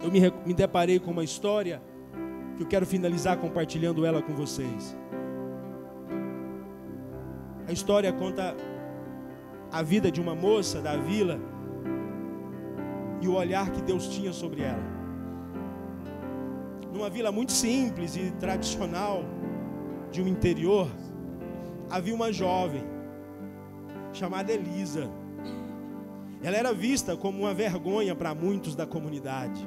Eu me deparei com uma história que eu quero finalizar compartilhando ela com vocês. A história conta a vida de uma moça da vila e o olhar que Deus tinha sobre ela. Numa vila muito simples e tradicional de um interior, havia uma jovem chamada Elisa. Ela era vista como uma vergonha para muitos da comunidade.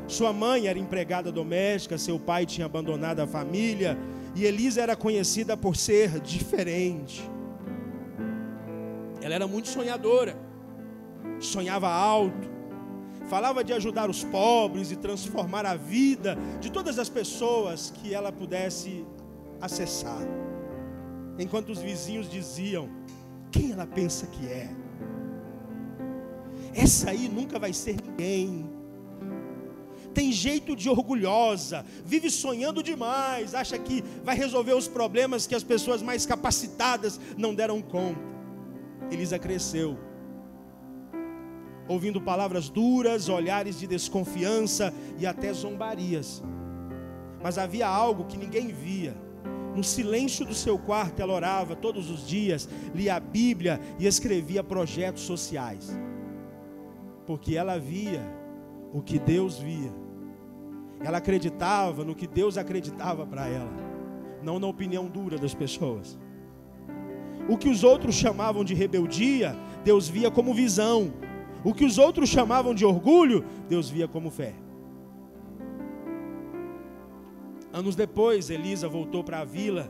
Sua mãe era empregada doméstica, seu pai tinha abandonado a família e Elisa era conhecida por ser diferente. Ela era muito sonhadora, sonhava alto, falava de ajudar os pobres e transformar a vida de todas as pessoas que ela pudesse acessar. Enquanto os vizinhos diziam: quem ela pensa que é? Essa aí nunca vai ser ninguém. Tem jeito de orgulhosa, vive sonhando demais, acha que vai resolver os problemas que as pessoas mais capacitadas não deram conta. Elisa cresceu, ouvindo palavras duras, olhares de desconfiança e até zombarias. Mas havia algo que ninguém via. No silêncio do seu quarto ela orava todos os dias, lia a Bíblia e escrevia projetos sociais. Porque ela via o que Deus via. Ela acreditava no que Deus acreditava para ela, não na opinião dura das pessoas. O que os outros chamavam de rebeldia, Deus via como visão. O que os outros chamavam de orgulho, Deus via como fé. Anos depois, Elisa voltou para a vila,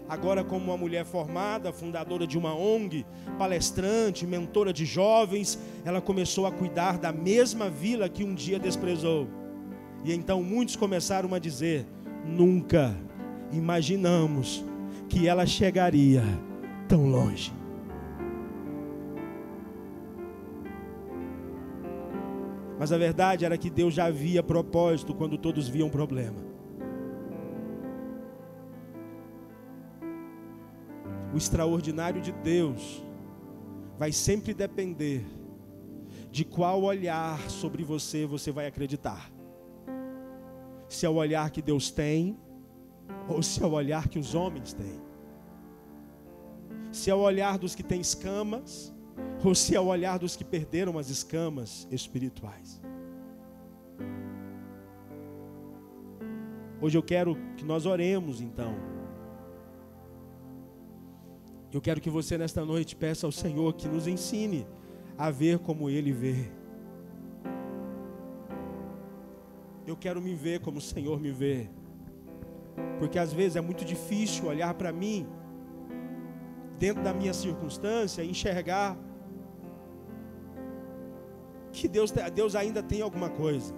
agora como uma mulher formada, fundadora de uma ONG, palestrante, mentora de jovens. Ela começou a cuidar da mesma vila que um dia desprezou. E então muitos começaram a dizer: nunca imaginamos que ela chegaria tão longe. Mas a verdade era que Deus já havia propósito quando todos viam problema. O extraordinário de Deus vai sempre depender de qual olhar sobre você vai acreditar. Se é o olhar que Deus tem, ou se é o olhar que os homens têm. Se é o olhar dos que têm escamas, ou se é o olhar dos que perderam as escamas espirituais. Hoje eu quero que nós oremos então. Eu quero que você nesta noite peça ao Senhor que nos ensine a ver como Ele vê. Eu quero me ver como o Senhor me vê. Porque às vezes é muito difícil olhar para mim, dentro da minha circunstância, e enxergar que Deus ainda tem alguma coisa.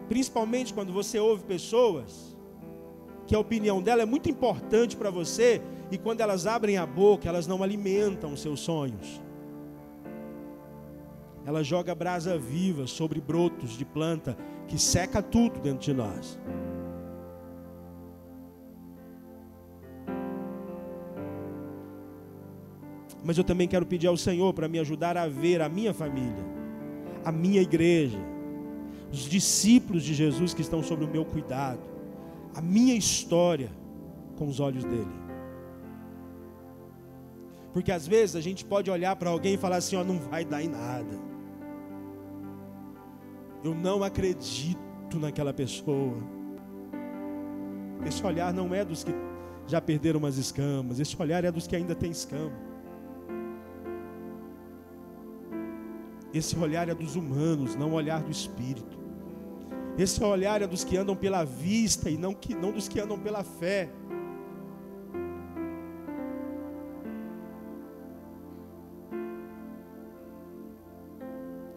Principalmente quando você ouve pessoas que a opinião dela é muito importante para você, e quando elas abrem a boca, elas não alimentam os seus sonhos. Ela joga brasa viva sobre brotos de planta que seca tudo dentro de nós. Mas eu também quero pedir ao Senhor para me ajudar a ver a minha família, a minha igreja, os discípulos de Jesus que estão sob o meu cuidado, a minha história com os olhos dele. Porque às vezes a gente pode olhar para alguém e falar assim, ó, não vai dar em nada. Eu não acredito naquela pessoa. Esse olhar não é dos que já perderam umas escamas, esse olhar é dos que ainda têm escama. Esse olhar é dos humanos, não o olhar do Espírito. Esse olhar é dos que andam pela vista e não dos que andam pela fé.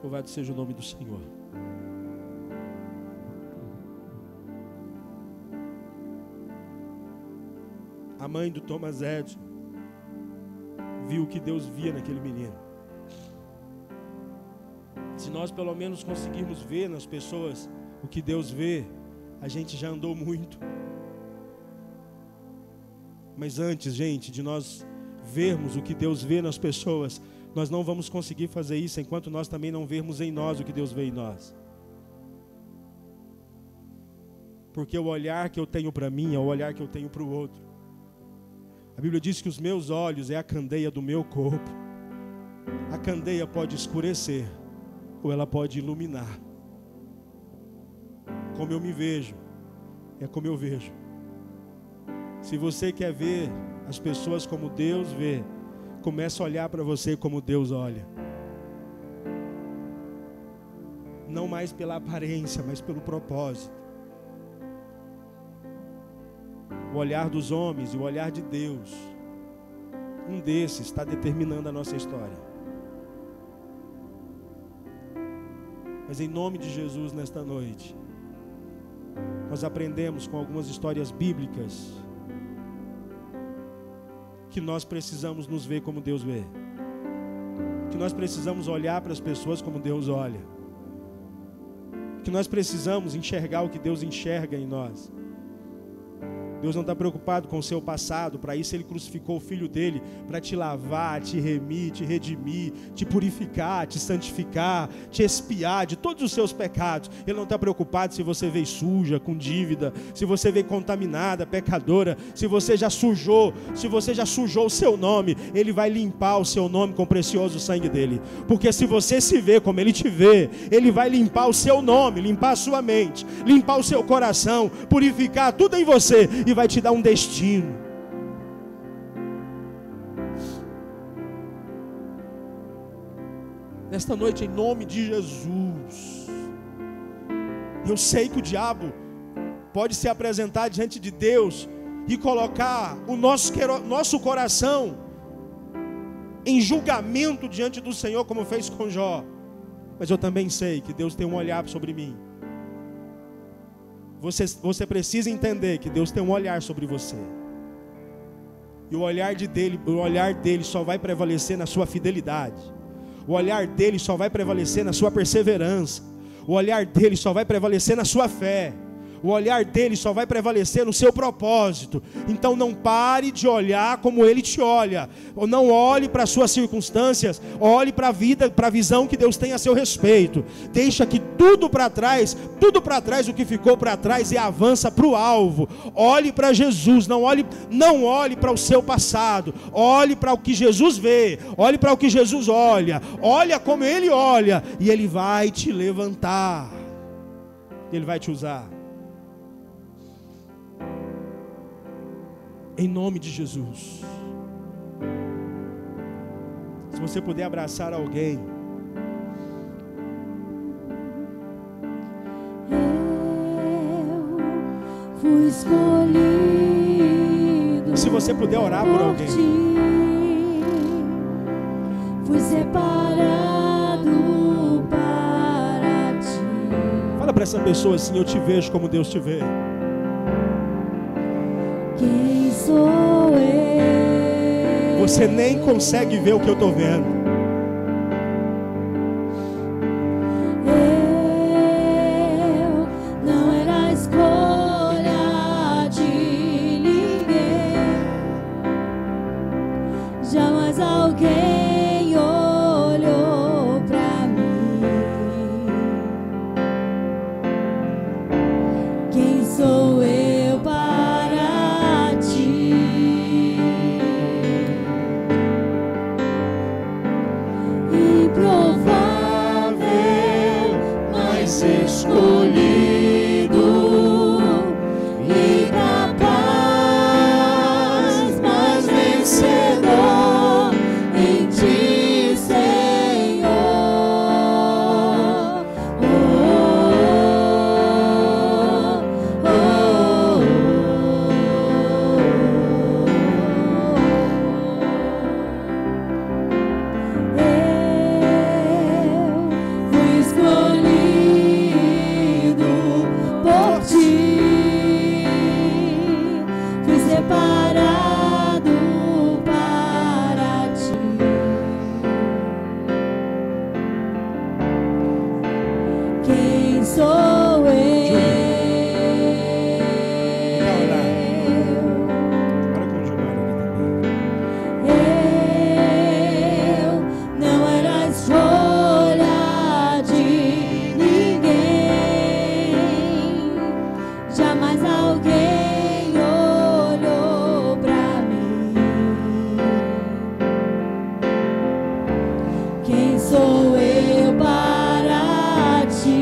Louvado seja o nome do Senhor. A mãe do Thomas Edison viu o que Deus via naquele menino. Se nós pelo menos conseguirmos ver nas pessoas o que Deus vê, a gente já andou muito. Mas antes, gente, de nós vermos o que Deus vê nas pessoas, nós não vamos conseguir fazer isso enquanto nós também não vermos em nós o que Deus vê em nós. Porque o olhar que eu tenho para mim é o olhar que eu tenho para o outro. A Bíblia diz que os meus olhos é a candeia do meu corpo. A candeia pode escurecer ou ela pode iluminar. Como eu me vejo, é como eu vejo. Se você quer ver as pessoas como Deus vê, comece a olhar para você como Deus olha. Não mais pela aparência, mas pelo propósito. O olhar dos homens e o olhar de Deus, um desses está determinando a nossa história. Mas em nome de Jesus, nesta noite, nós aprendemos com algumas histórias bíblicas que nós precisamos nos ver como Deus vê, que nós precisamos olhar para as pessoas como Deus olha, que nós precisamos enxergar o que Deus enxerga em nós. Deus não está preocupado com o seu passado, para isso Ele crucificou o Filho dele, para te lavar, te remir, te redimir, te purificar, te santificar, te expiar de todos os seus pecados. Ele não está preocupado se você veio suja, com dívida, se você veio contaminada, pecadora, se você já sujou o seu nome. Ele vai limpar o seu nome com o precioso sangue dele, porque se você se vê como Ele te vê, Ele vai limpar o seu nome, limpar a sua mente, limpar o seu coração, purificar tudo em você e vai te dar um destino. Nesta noite, em nome de Jesus, eu sei que o diabo pode se apresentar diante de Deus e colocar o nosso coração em julgamento diante do Senhor, como fez com Jó. Mas eu também sei que Deus tem um olhar sobre mim. Você precisa entender que Deus tem um olhar sobre você. E o olhar dele só vai prevalecer na sua fidelidade. O olhar dele só vai prevalecer na sua perseverança. O olhar dele só vai prevalecer na sua fé. O olhar dele só vai prevalecer no seu propósito. Então não pare de olhar como ele te olha. Ou não olhe para as suas circunstâncias, olhe para a vida, para a visão que Deus tem a seu respeito. Deixa que tudo para trás o que ficou para trás, e avança para o alvo. Olhe para Jesus, não olhe para o seu passado. Olhe para o que Jesus vê, olhe para o que Jesus olha. Olha como ele olha, e ele vai te levantar. Ele vai te usar. Em nome de Jesus. Se você puder abraçar alguém. Eu fui escolhido. Se você puder orar por alguém. Fui separado para ti. Fala para essa pessoa assim: eu te vejo como Deus te vê. Quem sou eu? Você nem consegue ver o que eu estou vendo. Eu não era a escolha de ninguém. Jamais alguém olhou pra mim. Quem sou eu para ti? Improvável, mas escolhido, incapaz, mas vencedor em ti, Senhor. Oh, oh, eu fui escolhido por ti, fui separado para ti. Quem sou eu? Para com o Gilmar ali também. Eu não era a escolha de ninguém. Jamais alguém olhou pra mim. Quem sou eu para ti?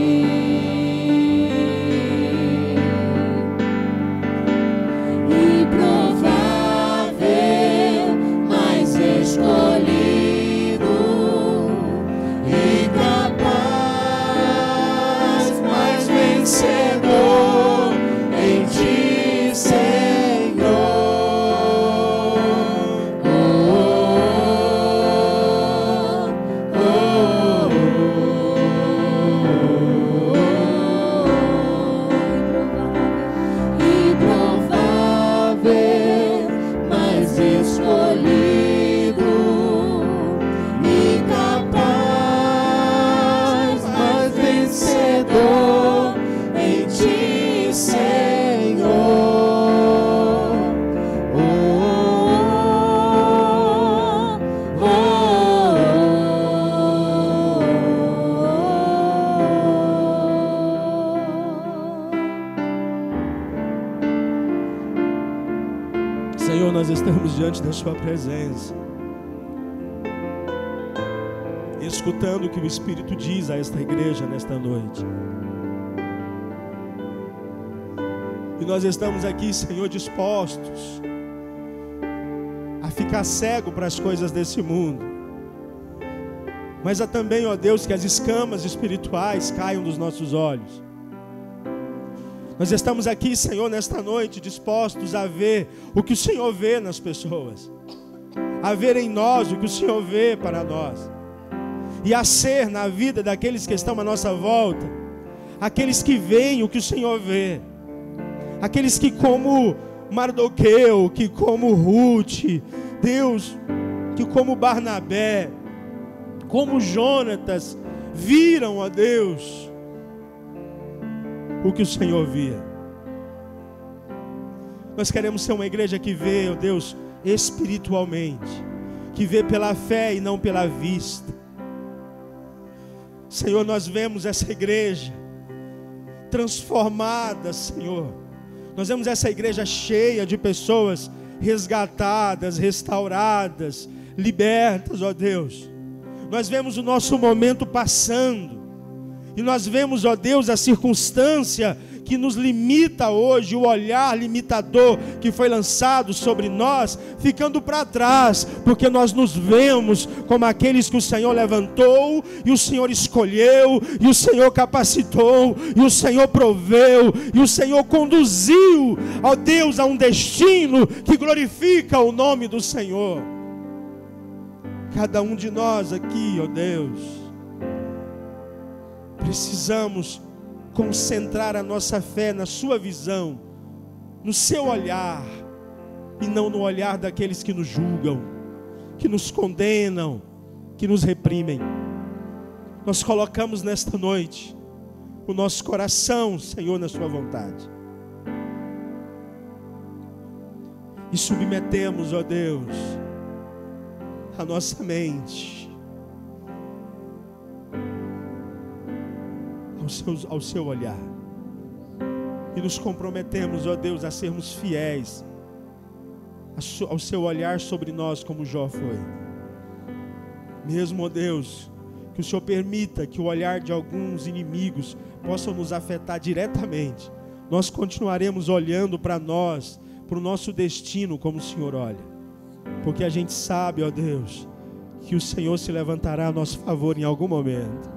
Improvável, mas escolhido, incapaz, mas vencedor em ti, Senhor. Oh, oh, improvável, mas escolhido, incapaz, mas vencedor em ti, Senhor. Oh, oh, Senhor, nós estamos diante da sua presença, escutando o que o Espírito diz a esta igreja nesta noite. E nós estamos aqui, Senhor, dispostos a ficar cego para as coisas desse mundo, mas também, ó Deus, que as escamas espirituais caiam dos nossos olhos. Nós estamos aqui, Senhor, nesta noite, dispostos a ver o que o Senhor vê nas pessoas, a ver em nós o que o Senhor vê para nós, e a ser na vida daqueles que estão à nossa volta, aqueles que veem o que o Senhor vê, aqueles que, como Mardoqueu, que como Ruth, Deus, que como Barnabé, como Jonatas, viram, ó Deus, o que o Senhor via. Nós queremos ser uma igreja que vê, ó Deus, espiritualmente, que vê pela fé e não pela vista. Senhor, nós vemos essa igreja transformada, Senhor. Nós vemos essa igreja cheia de pessoas resgatadas, restauradas, libertas, ó Deus. Nós vemos o nosso momento passando, e nós vemos, ó Deus, a circunstância que nos limita hoje, o olhar limitador que foi lançado sobre nós, ficando para trás, porque nós nos vemos como aqueles que o Senhor levantou, e o Senhor escolheu, e o Senhor capacitou, e o Senhor proveu, e o Senhor conduziu, ó Deus, a um destino que glorifica o nome do Senhor. Cada um de nós aqui, ó Deus, precisamos concentrar a nossa fé na sua visão, no seu olhar, e não no olhar daqueles que nos julgam, que nos condenam, que nos reprimem. Nós colocamos nesta noite o nosso coração, Senhor, na sua vontade, e submetemos, ó Deus, a nossa mente ao seu olhar, e nos comprometemos, ó Deus, a sermos fiéis ao seu olhar sobre nós, como Jó foi. Mesmo, ó Deus, que o Senhor permita que o olhar de alguns inimigos possam nos afetar diretamente, nós continuaremos olhando para nós, para o nosso destino, como o Senhor olha, porque a gente sabe, ó Deus, que o Senhor se levantará a nosso favor em algum momento.